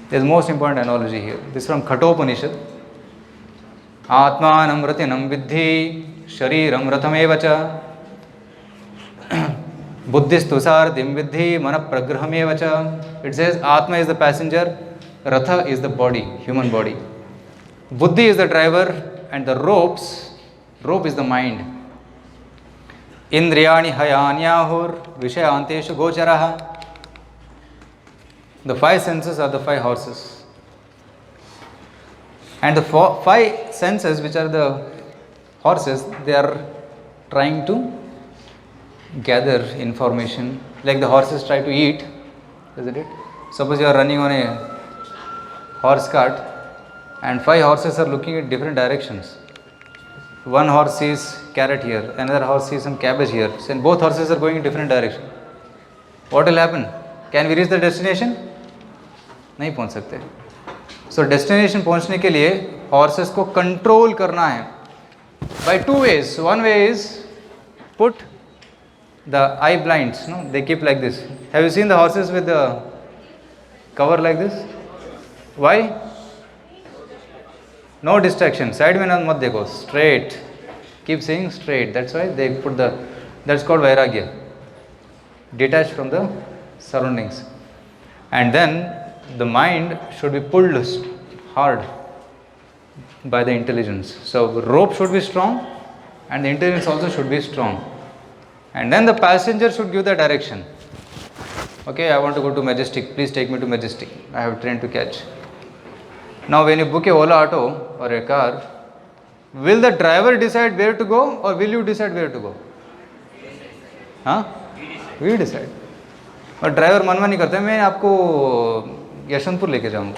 Speaker 1: There is most important analogy here. This is from Kathopanishad. Atmanam ratinam vidhi shariram rathamevacha buddhistu sarthim vidhi manapragrahamevacha. It says Atma is the passenger, Ratha is the body, human body. Buddhi is the driver, and the rope is the mind. Indriyani hayanyahur vishayanteshu gocharaha. The 5 senses are the 5 horses. And the 5 senses, which are the horses, they are trying to gather information. Like the horses try to eat, isn't it? Suppose you are running on a horse cart and 5 horses are looking at different directions. One horse sees carrot here, another horse sees some cabbage here. So both horses are going in different direction. What will happen? Can we reach the destination? नहीं पहुंच सकते. So destination पहुंचने के लिए horses को control करना है by 2 ways. One way is put the eye blinds. No, they keep like this. Have you seen the horses with the cover like this? Why? No distraction. Side mein mat dekho. Straight. Keep saying straight. That's why they put the. That's called vairagya. Detached from the surroundings. And then the mind should be pulled hard by the intelligence. So rope should be strong, and the intelligence also should be strong. And then the passenger should give the direction. Okay, I want to go to Majestic. Please take me to Majestic. I have a train to catch. Now, when you book a Ola auto or a car, will the driver decide where to go, or will you decide where to go? Huh? We decide. और driver मनवा नहीं करता मैं आपको यशवंतपुर लेके जाऊंगा.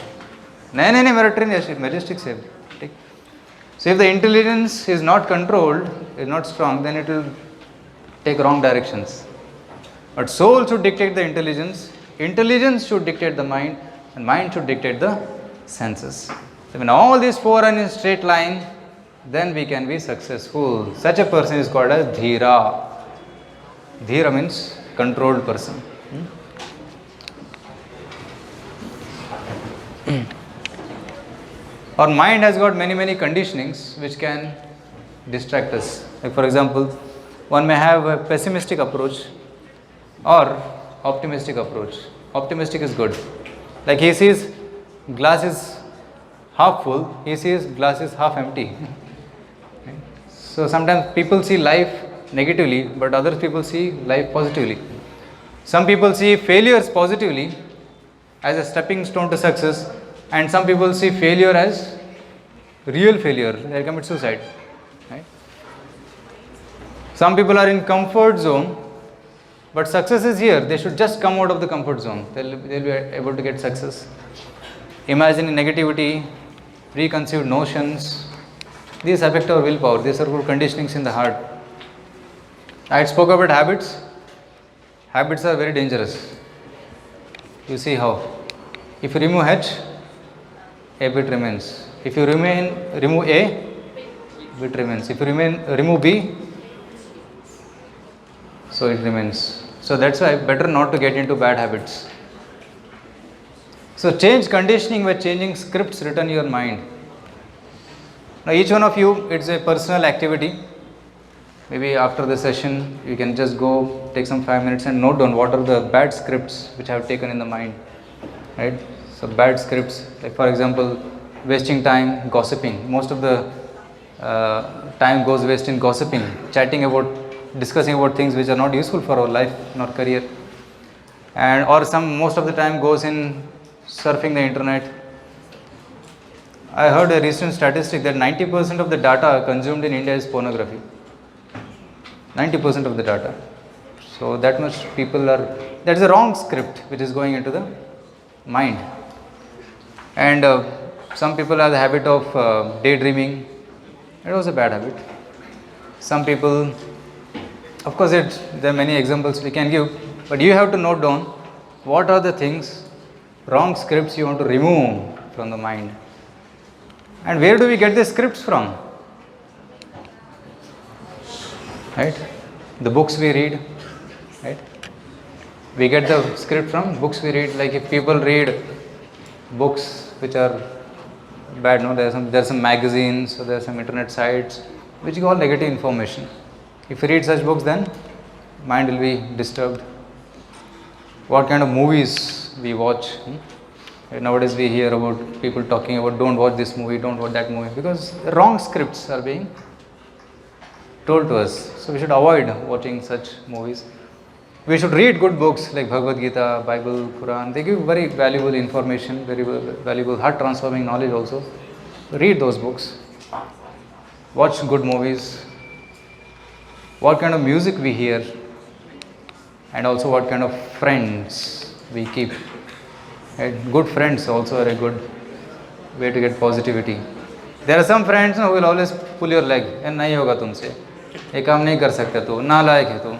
Speaker 1: नहीं मेरा ट्रेन मैजेस्टिक से ठीक. So if the intelligence is not controlled, is not strong, then it will take wrong directions. But soul should dictate the intelligence, intelligence should dictate the mind, and mind should dictate the senses. So when all these 4 are in a straight line, then we can be successful. Such a person is called as Dhira. Dhira means controlled person. Our mind has got many conditionings which can distract us. Like for example, one may have a pessimistic approach or optimistic approach. Optimistic is good. Like he sees glass is half full, he sees glass is half empty. So sometimes people see life negatively, but other people see life positively. Some people see failures positively as a stepping stone to success, and some people see failure as real failure. They commit suicide. Right? Some people are in comfort zone, but success is here. They should just come out of the comfort zone. They'll be able to get success. Imagining negativity, preconceived notions, these affect our willpower. These are good conditionings in the heart. I spoke about habits. Habits are very dangerous. You see how? If you remove H, a bit remains. If you remove A, bit remains. If you remove B, so it remains. So that's why better not to get into bad habits. So change conditioning by changing scripts written in your mind. Now each one of you, it's a personal activity. Maybe after the session, you can just go take some 5 minutes and note down what are the bad scripts which I have taken in the mind. Right? So bad scripts, like for example, wasting time, gossiping. Most of the time goes waste in gossiping, chatting about, discussing about things which are not useful for our life, not career. and or some most of the time goes in surfing the internet. I heard a recent statistic that 90% of the data consumed in India is pornography. 90% of the data. So that much people are, that's a wrong script which is going into the mind. And some people have the habit of daydreaming. It was a bad habit. Some people, of course there are many examples we can give, but you have to note down what are the things, wrong scripts you want to remove from the mind. And where do we get the scripts from? Right? The books we read, right? We get the script from books we read. Like if people read books which are bad, no, there are some magazines, so there are some internet sites which give all negative information. If you read such books, then mind will be disturbed. What kind of movies we watch? Nowadays we hear about people talking about don't watch this movie, don't watch that movie, because wrong scripts are being told to us. So we should avoid watching such movies. We should read good books like Bhagavad Gita, Bible, Quran. They give very valuable information, very valuable heart transforming knowledge also. Read those books. Watch good movies. What kind of music we hear, and also what kind of friends we keep. And good friends also are a good way to get positivity. There are some friends who will always pull your leg, and nahi hoga tumse, ye kaam nahi kar sakta tu, nalayak hai tu,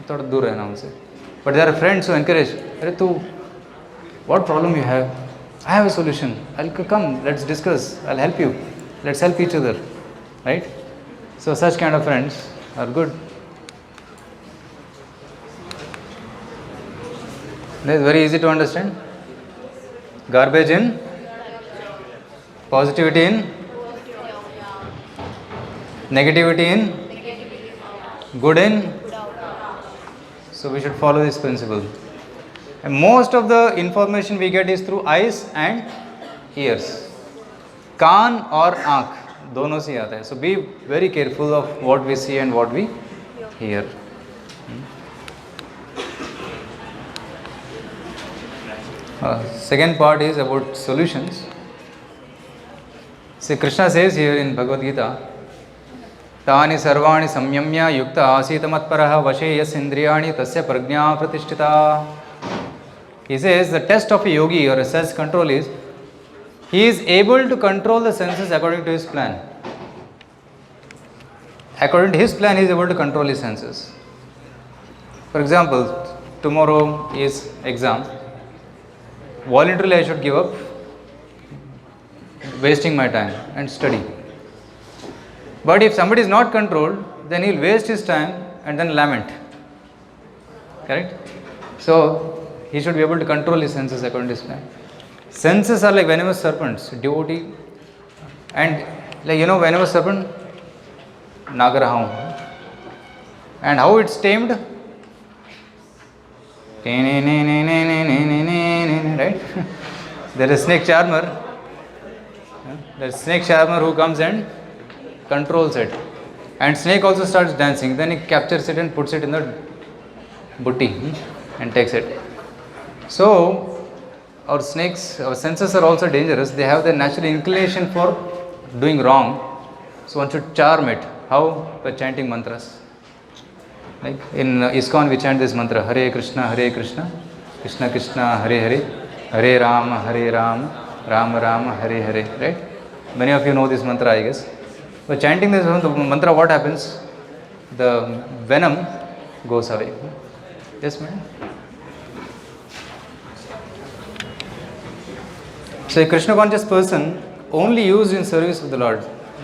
Speaker 1: thoda dur rehna unse. But there are friends who encourage, "Arey tu, what problem you have? I have a solution. I'll come, let's discuss, I'll help you, let's help each other." Right? So such kind of friends are good. That is very easy to understand. Garbage in, positivity in, negativity in, good in. So we should follow this principle. And most of the information we get is through eyes and ears. Kaan or aankh, dono se aata hai. So be very careful of what we see and what we hear. Second part is about solutions. See, Krishna says here in Bhagavad Gita, Tani sarvani samyamya yukta asita matparaha vashe yas indriyani tasya prajna pratishtita. He says the test of a yogi or a self-control is, he is able to control the senses according to his plan. According to his plan, he is able to control his senses. For example, tomorrow is exam. Voluntarily I should give up wasting my time and study. But if somebody is not controlled, then he will waste his time and then lament. Correct? So he should be able to control his senses according to his plan. Senses are like venomous serpents, devotee. And like venomous serpent, Nagaraham. And how it's tamed? Right? There is snake charmer. There is snake charmer who comes and controls it. And snake also starts dancing. Then he captures it and puts it in the booty and takes it. So our snakes, our senses are also dangerous. They have the natural inclination for doing wrong. So one should charm it. How? By chanting mantras. Like in ISKCON we chant this mantra, Hare Krishna, Krishna Krishna, Hare Hare, Hare Rama, Rama Rama, Hare Hare. Right? Many of you know this mantra, I guess. By chanting this mantra, what happens? The venom goes away. Yes, madam? So a Krishna conscious person only used in service of the Lord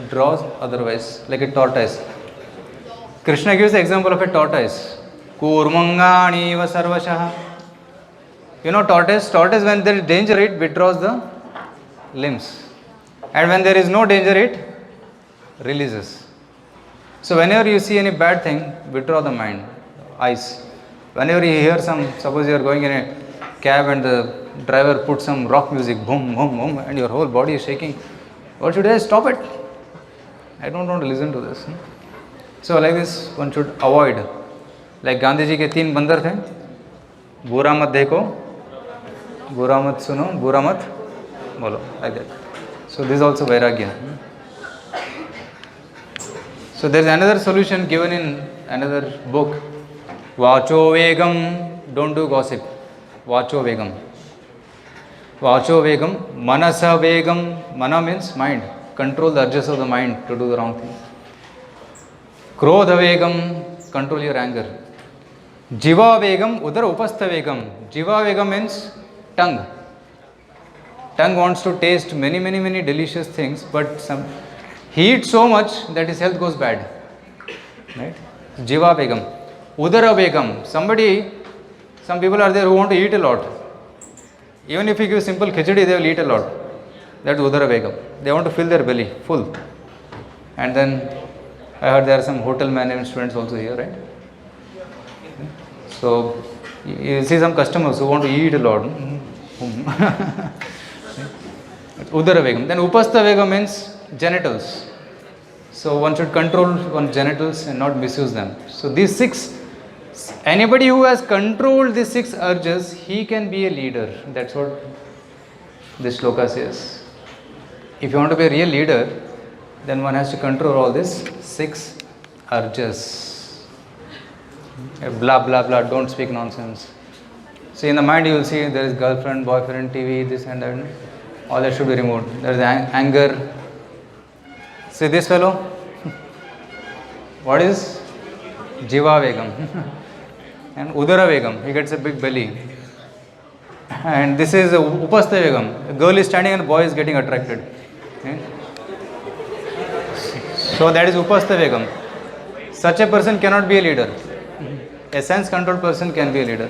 Speaker 1: draws otherwise, like a tortoise. Krishna gives the example of a tortoise. Kurmangani va sarvashaha. Tortoise, when there is danger, it withdraws the limbs. And when there is no danger, it releases. So whenever you see any bad thing, withdraw the mind, eyes. Whenever you hear suppose you are going in a cab and the driver puts some rock music, boom, boom, boom, and your whole body is shaking. What should I stop it? I don't want to listen to this. So like this, one should avoid. Like Gandhiji ke 3 bandar the, बुरा मत देखो, बुरा मत सुनो, बुरा मत बोलो, like that. So this is also vairagya. So there is another solution given in another book. Vacho vegam, don't do gossip. Vacho vegam. Vacho vegam, manasa vegam. Mana means mind. Control the urges of the mind to do the wrong thing. Krodha vegam, control your anger. Jiva vegam, udara upastha vegam. Jiva vegam means tongue. Tongue wants to taste many delicious things, but he eats so much that his health goes bad. Right? Jiva vegam. Udara vegam. Some people are there who want to eat a lot. Even if you give simple khichdi, they will eat a lot. That's udara vegam. They want to fill their belly full. And then I heard there are some hotel management students also here, right? So you see some customers who want to eat a lot. Udara vegam. Then upastha vegam means genitals. So one should control one's genitals and not misuse them. So these 6, anybody who has controlled these 6 urges, he can be a leader. That's what this shloka says. If you want to be a real leader, then one has to control all these 6 urges. Blah blah blah, don't speak nonsense. See, in the mind you will see there is girlfriend, boyfriend, TV, this and that. All that should be removed. There is anger. See this fellow? What is? Jiva vegam. And udara vegam. He gets a big belly. And this is upastha vegam. A girl is standing and a boy is getting attracted. Okay? So that is upastha vegam. Such a person cannot be a leader. A sense controlled person can be a leader.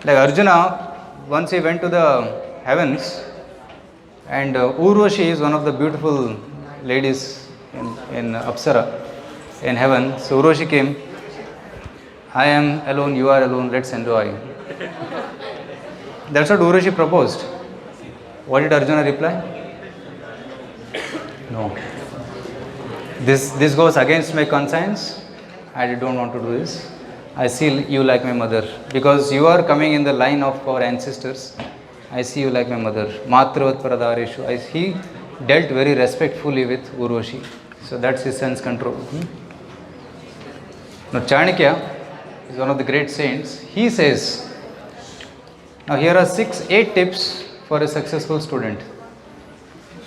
Speaker 1: Like Arjuna, once he went to the heavens, and Urvashi is one of the beautiful ladies in Apsara, in heaven. So Urvashi came, I am alone, you are alone, let's enjoy. That's what Urvashi proposed. What did Arjuna reply? No. This goes against my conscience. I don't want to do this. I see you like my mother. Because you are coming in the line of our ancestors. I see you like my mother. Matravat Paradareshu. He dealt very respectfully with Urvashi. So that's his sense control. Now Chanakya is one of the great saints. He says, now here are 8 tips for a successful student.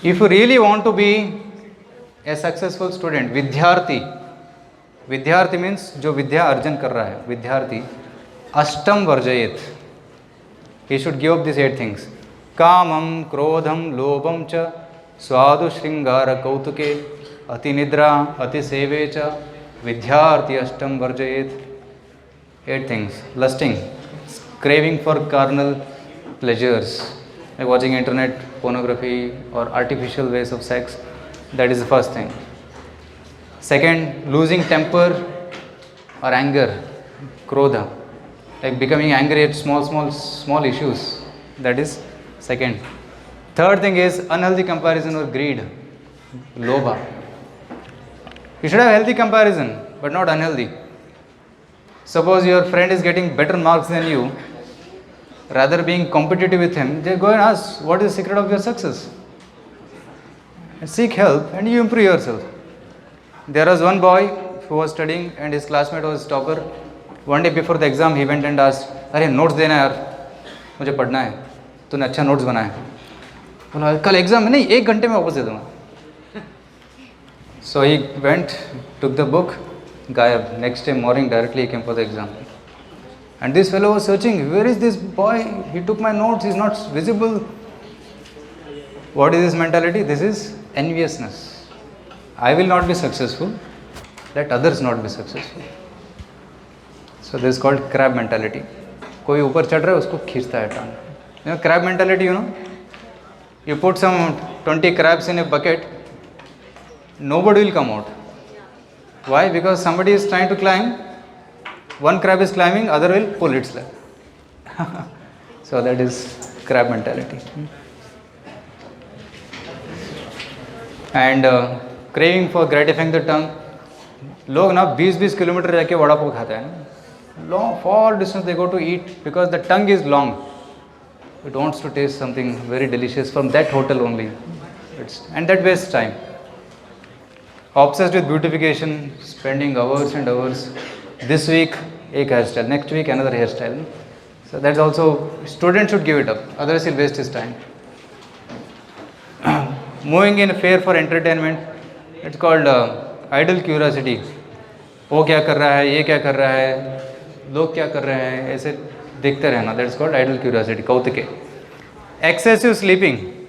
Speaker 1: If you really want to be a successful student, Vidyarthi means जो विद्या अर्जन कर रहा है, विद्यार्थी, अष्टम वर्जयेत. He should give up these 8 things. कामम, क्रोधम, लोभम च, स्वादु श्रृंगार कौतुके, अति निद्रा, अति सेवे च, विद्यार्थी अष्टम वर्जयेत. 8 things. Lusting, craving for carnal pleasures, like watching internet, pornography or artificial ways of sex. That is the first thing. Second, losing temper or anger, krodha, like becoming angry at small issues. That is second. Third thing is unhealthy comparison or greed, lobha. You should have healthy comparison, but not unhealthy. Suppose your friend is getting better marks than you, rather being competitive with him, just go and ask, what is the secret of your success? And seek help and you improve yourself. There was one boy who was studying and his classmate was topper. One day before the exam he went and asked, अरे notes देना यार, मुझे पढ़ना है, तूने अच्छा notes बनाया. बोला कल एग्जाम है नहीं, 1 घंटे में वापस दे दूँगा. So he went, took the book, गायब. Next day morning directly he came for the exam. And this fellow was searching, where is this boy? He took my notes, he is not visible. What is this mentality? This is enviousness. I will not be successful, let others not be successful. So this is called crab mentality. कोई ऊपर चढ़ रहा है उसको खींचता है टांग. You know crab mentality, you know? You put some 20 crabs in a bucket, nobody will come out. Why? Because somebody is trying to climb, one crab is climbing, other will pull its leg. So that is crab mentality. And craving for gratifying the tongue. लोग ना 20-20 kilometre जाके वड़ा पाव खाते हैं ना. Long, far distance they go to eat because the tongue is long. It wants to taste something very delicious from that hotel only. And that wastes time. Obsessed with beautification, spending hours and hours. This week, एक hairstyle. Next week, another hairstyle. So that's also, student should give it up. Otherwise, he'll waste his time. Moving in fear for entertainment. It's called idle curiosity. वो क्या कर रहा है, ये क्या कर रहा है, लोग क्या कर रहे हैं, ऐसे देखते रहना. That's called idle curiosity. कौतुके. Excessive sleeping.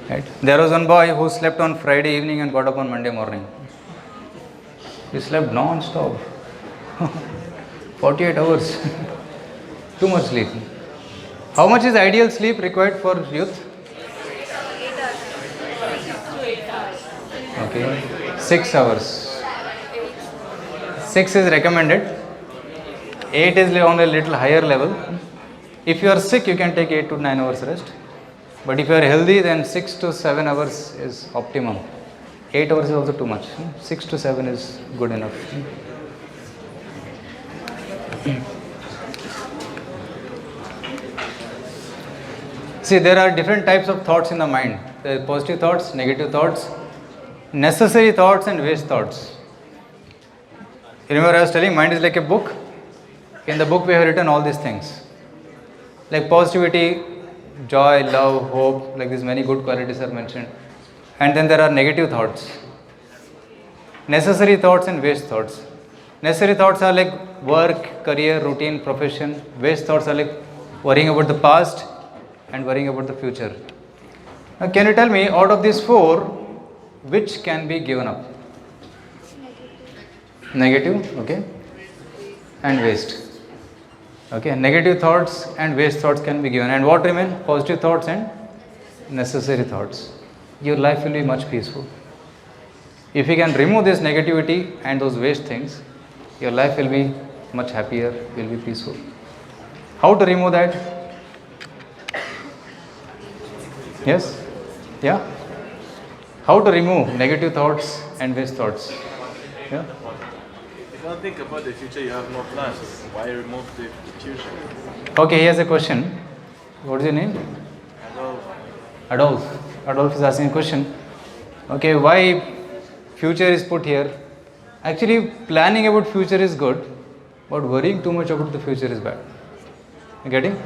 Speaker 1: Right. There was one boy who slept on Friday evening and got up on Monday morning. He slept non-stop. 48 hours. Too much sleep. How much is ideal sleep required for youth?
Speaker 2: 8 hours.
Speaker 1: Okay. 6 hours. 6 is recommended. 8 is on a little higher level. If you are sick, you can take 8 to 9 hours rest. But if you are healthy, then 6 to 7 hours is optimum. 8 hours is also too much. 6 to 7 is good enough. See, there are different types of thoughts in the mind. There are positive thoughts, negative thoughts, necessary thoughts and waste thoughts. Remember I was telling, mind is like a book. In the book we have written all these things. Like positivity, joy, love, hope, like these many good qualities are mentioned. And then there are negative thoughts. Necessary thoughts and waste thoughts. Necessary thoughts are like work, career, routine, profession. Waste thoughts are like worrying about the past and worrying about the future. Now can you tell me, out of these four, which can be given up? Negative, okay. And waste. Okay, negative thoughts and waste thoughts can be given. And what remain? Positive thoughts and necessary thoughts. Your life will be much peaceful. If you can remove this negativity and those waste things, your life will be much happier, will be peaceful. How to remove that? Yes? Yeah? How to remove negative thoughts and waste thoughts? Yeah?
Speaker 3: If you don't think about the future, you have no plans. Why remove the future?
Speaker 1: Okay, here's a question. What is your name?
Speaker 3: Hello.
Speaker 1: Adolf. Adolf is asking a question. Okay, why future is put here? Actually, planning about future is good, but worrying too much about the future is bad. You getting?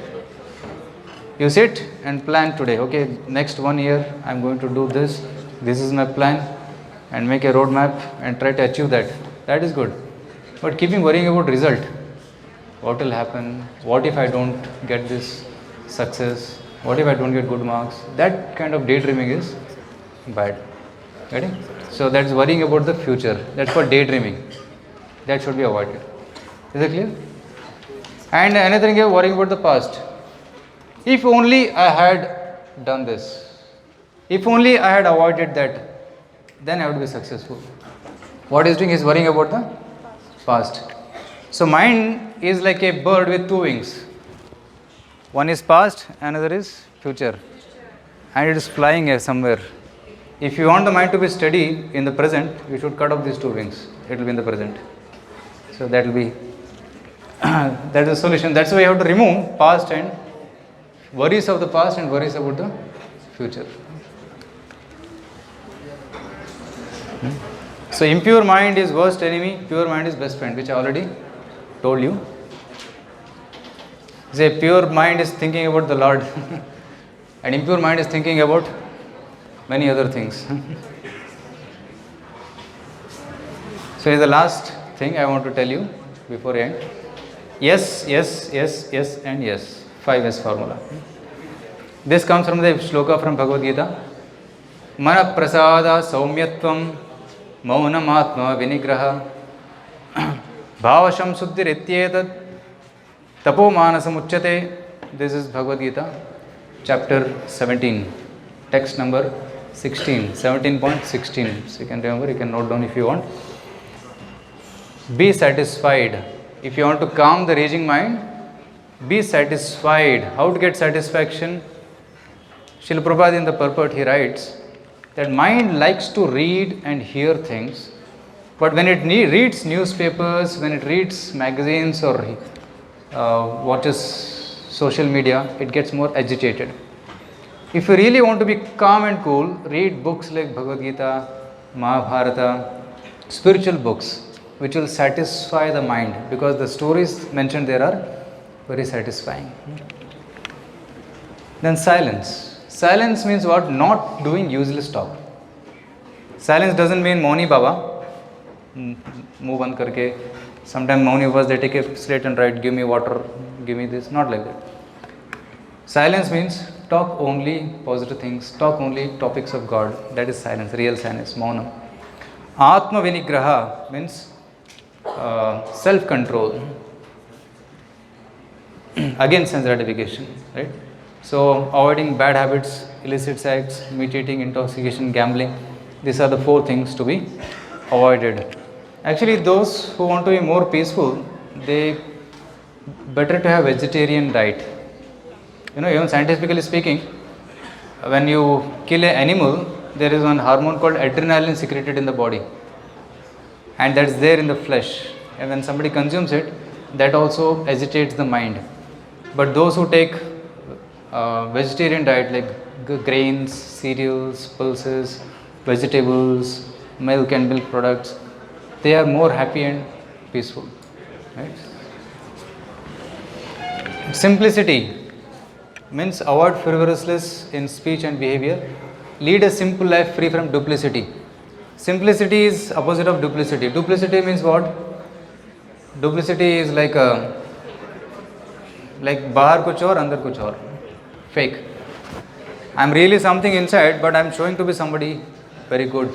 Speaker 1: You sit and plan today. Okay, next 1 year I am going to do this. This is my plan, and make a roadmap and try to achieve that. That is good. But keeping worrying about result. What will happen? What if I don't get this success? What if I don't get good marks? That kind of daydreaming is bad. Getting? So that's worrying about the future. That's for daydreaming. That should be avoided. Is it clear? And another thing is worrying about the past. If only I had done this. If only I had avoided that, then I would be successful. What he's doing is worrying about the past. So mind is like a bird with two wings. One is past, another is future. And it is flying somewhere. If you want the mind to be steady in the present, you should cut off these two wings. It will be in the present. So that will be, that is the solution. That's why you have to remove past and worries of the past and worries about the future. So impure mind is worst enemy, pure mind is best friend, which I already told you. Say pure mind is thinking about the Lord and impure mind is thinking about many other things. So is the last thing I want to tell you before I end. Yes, yes, yes, yes and yes. 5S formula. This comes from the shloka from Bhagavad Gita. Mana prasada saumyatvam maunamatma vinigraha bhavasham suddhirityetat tapo manasam uchyate. This is Bhagavad Gita, chapter 17, text number 16, 17.16. So you can remember, you can note down if you want. Be satisfied. If you want to calm the raging mind, be satisfied. How to get satisfaction? Srila Prabhupada in the purport he writes that mind likes to read and hear things But when it reads newspapers, when it reads magazines or watches social media, it gets more agitated. If you really want to be calm and cool, read books like Bhagavad Gita, Mahabharata, spiritual books, which will satisfy the mind, because the stories mentioned there are very satisfying. Then silence. Silence means what? Not doing useless talk. Silence doesn't mean Mauni Baba. Move on karke. Sometimes Mauni Babas, they take a slate and write, give me water, give me this. Not like that. Silence means talk only positive things, talk only topics of God. That is silence, real silence, Maunam. Atma Vinigraha means self-control. Again, sense gratification, right? So, avoiding bad habits, illicit sex, meat eating, intoxication, gambling. These are the 4 things to be avoided. Actually, those who want to be more peaceful, they better to have vegetarian diet. Even scientifically speaking, when you kill an animal, there is one hormone called adrenaline secreted in the body, and that's there in the flesh. And when somebody consumes it, that also agitates the mind. But those who take vegetarian diet like grains, cereals, pulses, vegetables, milk and milk products, they are more happy and peaceful. Right? Simplicity means avoid frivolousness in speech and behavior. Lead a simple life free from duplicity. Simplicity is opposite of duplicity. Duplicity means what? Duplicity is like bahar kuch aur, andar kuch aur. Fake. I am really something inside, but I am showing to be somebody very good.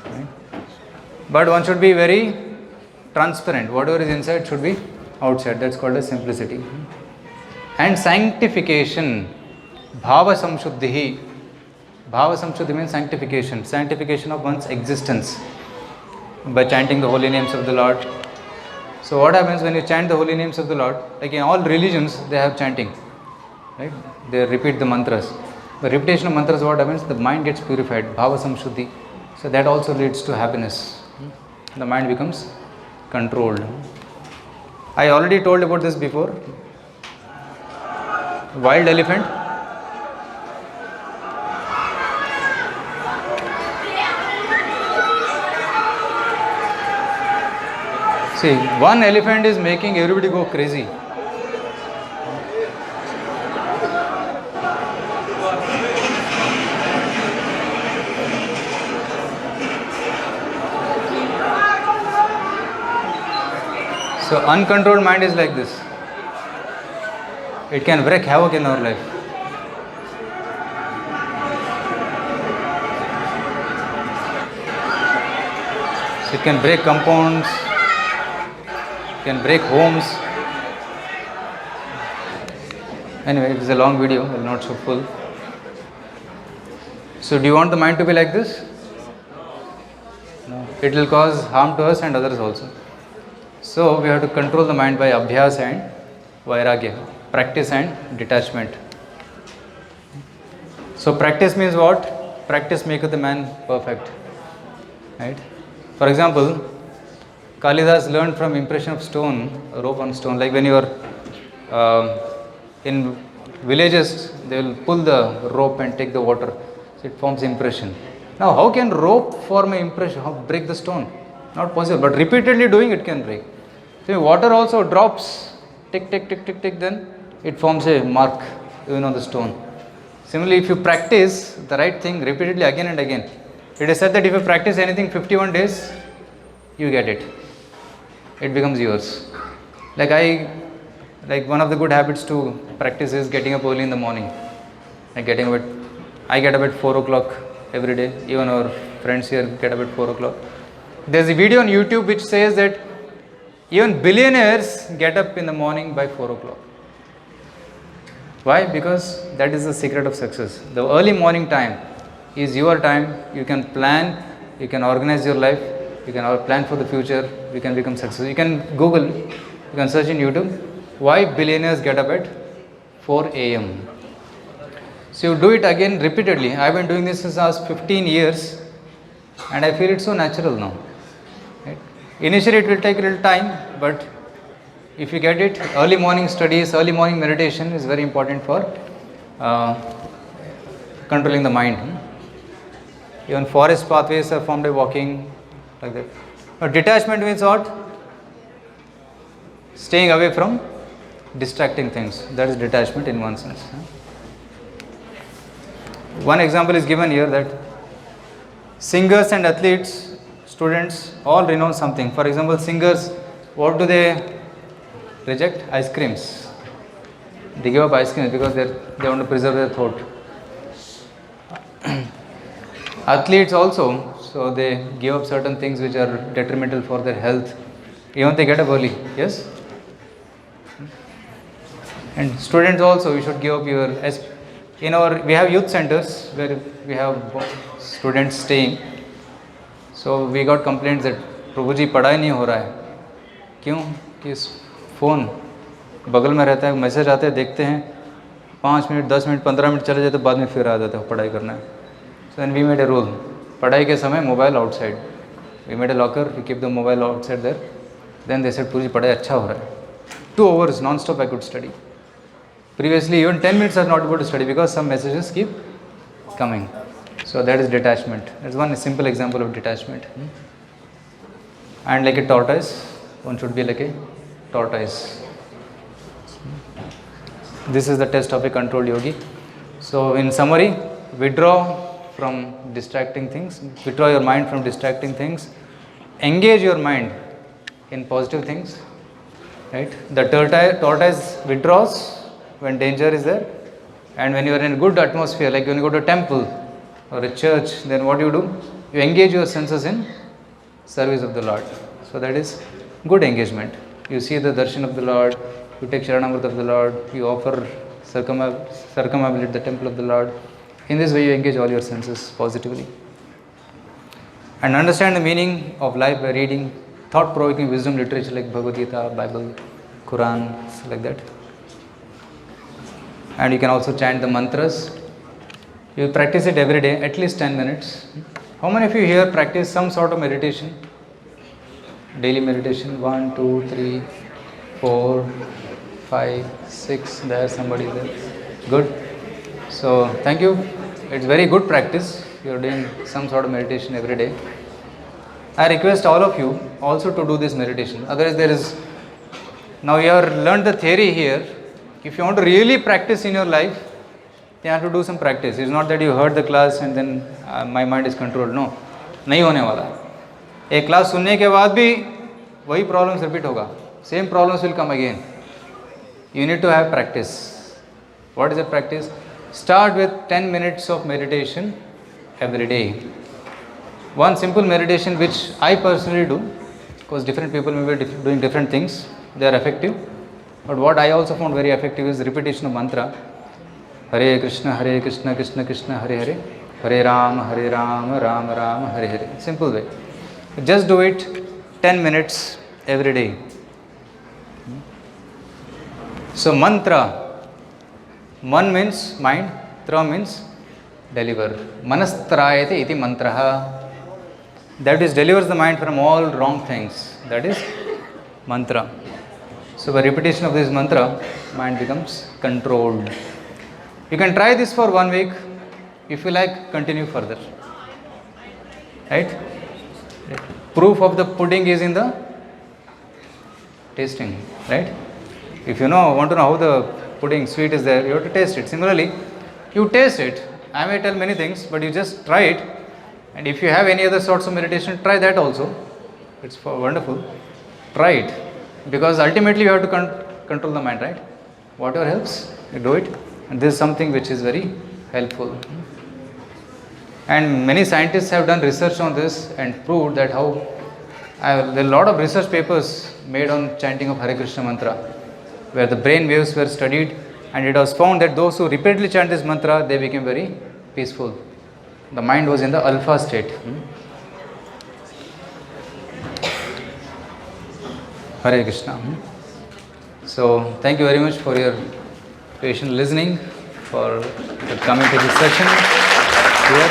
Speaker 1: Right? But one should be very transparent. Whatever is inside should be outside. That's called as simplicity. And sanctification. Bhava samshuddhi. Bhava samshuddhi means sanctification. Sanctification of one's existence by chanting the holy names of the Lord. So what happens when you chant the holy names of the Lord? Like in all religions, they have chanting. Right? They repeat the mantras. The repetition of mantras, what happens? The mind gets purified. Bhava samshuddhi. So that also leads to happiness. The mind becomes controlled. I already told about this before. Wild elephant. See, one elephant is making everybody go crazy. So uncontrolled mind is like this. It can wreak havoc in our life. So it can break compounds, can break homes. Anyway, it is a long video, I will not show full. So do you want the mind to be like this? No. It will cause harm to us and others also. So we have to control the mind by abhyas and vairagya, practice and detachment. So practice means what? Practice maketh the man perfect. Right? For example, Kalidas learned from impression of stone, rope on stone. Like when you are in villages, they will pull the rope and take the water. So it forms impression. Now how can rope form an impression? How break the stone? Not possible. But repeatedly doing it can break. So water also drops, tick, tick, tick, tick, tick, then it forms a mark even on the stone. Similarly, if you practice the right thing repeatedly again and again, it is said that if you practice anything 51 days, you get it. It becomes yours. Like one of the good habits to practice is getting up early in the morning. I get up at 4 o'clock every day. Even our friends here get up at 4 o'clock. There's a video on YouTube which says that even billionaires get up in the morning by 4 o'clock. Why? Because that is the secret of success. The early morning time is your time. You can plan, you can organize your life, you can plan for the future, you can become successful. You can Google, you can search in YouTube, why billionaires get up at 4 a.m. So you do it again repeatedly. I have been doing this since last 15 years and I feel it so natural now. Initially it will take a little time, but if you get it, early morning studies, early morning meditation is very important for uh, controlling the mind. Even forest pathways are formed by walking, like that. But detachment means what? Staying away from distracting things. That is detachment in one sense. One example is given here that singers and athletes, students, all renounce something. For example, singers, what do they reject? Ice creams. They give up ice creams because they want to preserve their thought. Athletes also, so they give up certain things which are detrimental for their health. Even they get up early, yes? And students also, you should give up your, we have youth centers where we have students staying. So we got complaints that Prabhuji पढ़ाई नहीं हो रहा है. क्यों? कि phone बगल में रहता है, मैसेज आते हैं, देखते हैं, 5 मिनट 10 मिनट 15 मिनट चले जाते, बाद में फिर आ जाते हैं पढ़ाई करना है. So then we made a rule, पढ़ाई के समय mobile outside. We made a locker, we keep the mobile outside there. Then they said, पूरी पढ़ाई अच्छा हो रहा है. 2 hours non-stop I could study. Previously even 10 minutes I was not able to study because some messages keep coming. So that is detachment. That's one simple example of detachment. And like a tortoise, one should be like a tortoise. This is the test of a controlled yogi. So in summary, withdraw from distracting things, withdraw your mind from distracting things, engage your mind in positive things, right? The tortoise withdraws when danger is there, and when you are in a good atmosphere, like when you go to a temple or a church, then what do? You engage your senses in service of the Lord. So that is good engagement. You see the darshan of the Lord, you take Sharanamrita of the Lord, you offer circumambulate the temple of the Lord. In this way you engage all your senses positively. And understand the meaning of life by reading thought-provoking wisdom literature like Bhagavad Gita, Bible, Quran, like that. And you can also chant the mantras. You practice it every day, at least 10 minutes. How many of you here practice some sort of meditation? Daily meditation, 1, 2, 3, 4, 5, 6, there somebody there. Good. So thank you. It's very good practice. You are doing some sort of meditation every day. I request all of you also to do this meditation. Otherwise now you have learned the theory here. If you want to really practice in your life, you have to do some practice. It's not that you heard the class and then my mind is controlled. No, नहीं होने वाला. एक class सुनने के बाद भी वही problems repeat होगा. Same problems will come again. You need to have practice. What is the practice? Start with 10 minutes of meditation every day. One simple meditation which I personally do, because different people may be doing different things, they are effective. But what I also found very effective is repetition of mantra. Hare Krishna, Krishna Krishna, Hare Hare, Hare Rama, Rama Rama, Hare Hare. Simple way. Just do it 10 minutes every day. So mantra, man means mind, tra means deliver. Manastrayate iti mantraha. That is delivers the mind from all wrong things. That is mantra. So by repetition of this mantra, mind becomes controlled. You can try this for 1 week. If you like, continue further. Right? Proof of the pudding is in the tasting. Right? If you want to know how the pudding sweet is there, you have to taste it. Similarly, you taste it. I may tell many things, but you just try it. And if you have any other sorts of meditation, try that also. It's wonderful. Try it. Because ultimately you have to control the mind, right? Whatever helps, you do it. And this is something which is very helpful. And many scientists have done research on this and proved that there are a lot of research papers made on chanting of Hare Krishna mantra, where the brain waves were studied, and it was found that those who repeatedly chant this mantra, they became very peaceful. The mind was in the alpha state. Hare Krishna. So thank you very much for your patient listening, for coming to this session here.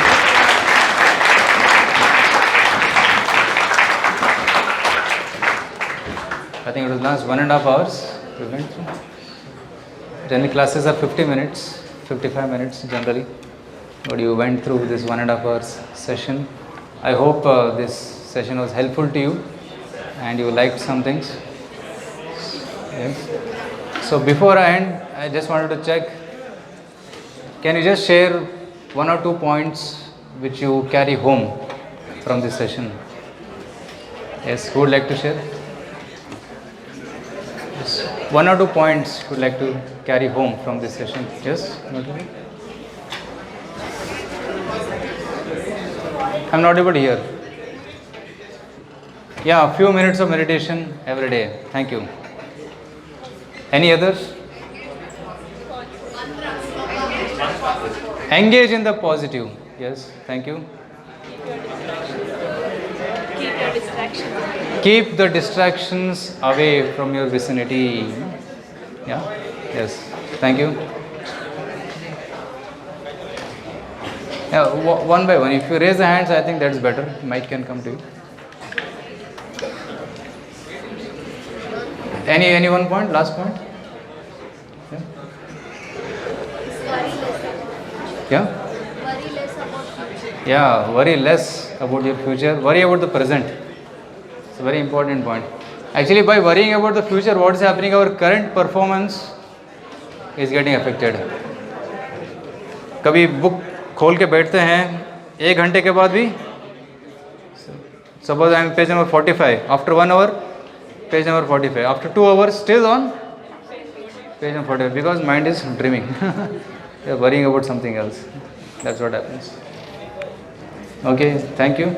Speaker 1: think it was last 1.5 hours we went through. Generally classes are 50 minutes, 55 minutes generally. But you went through this 1.5 hours session. I hope this session was helpful to you and you liked some things. Yes. So before I end, I just wanted to check. Can you just share 1 or 2 points which you carry home from this session? Yes, who would like to share? Yes. 1 or 2 points you would like to carry home from this session? Yes? I'm not able to hear. Yeah, a few minutes of meditation every day. Thank you. Any others? Engage in the positive. Yes, thank you.
Speaker 2: Keep your distractions.
Speaker 1: Keep the distractions away from your vicinity. Yeah, yes, thank you. Yeah, one by one. If you raise the hands, I think that's better. Mic can come to you. Any one point? Last point? Yeah. Yeah?
Speaker 2: Worry less about future.
Speaker 1: Yeah, worry less about your future. Worry about the present. It's a very important point. Actually, by worrying about the future, what is happening? Our current performance is getting affected. कभी book खोल के बैठते हैं 1 घंटे के बाद भी suppose I am page number 45 after 1 hour page number 45 after 2 hours still on page number 45 because mind is dreaming. They are worrying about something else. That's what happens. Okay, thank you.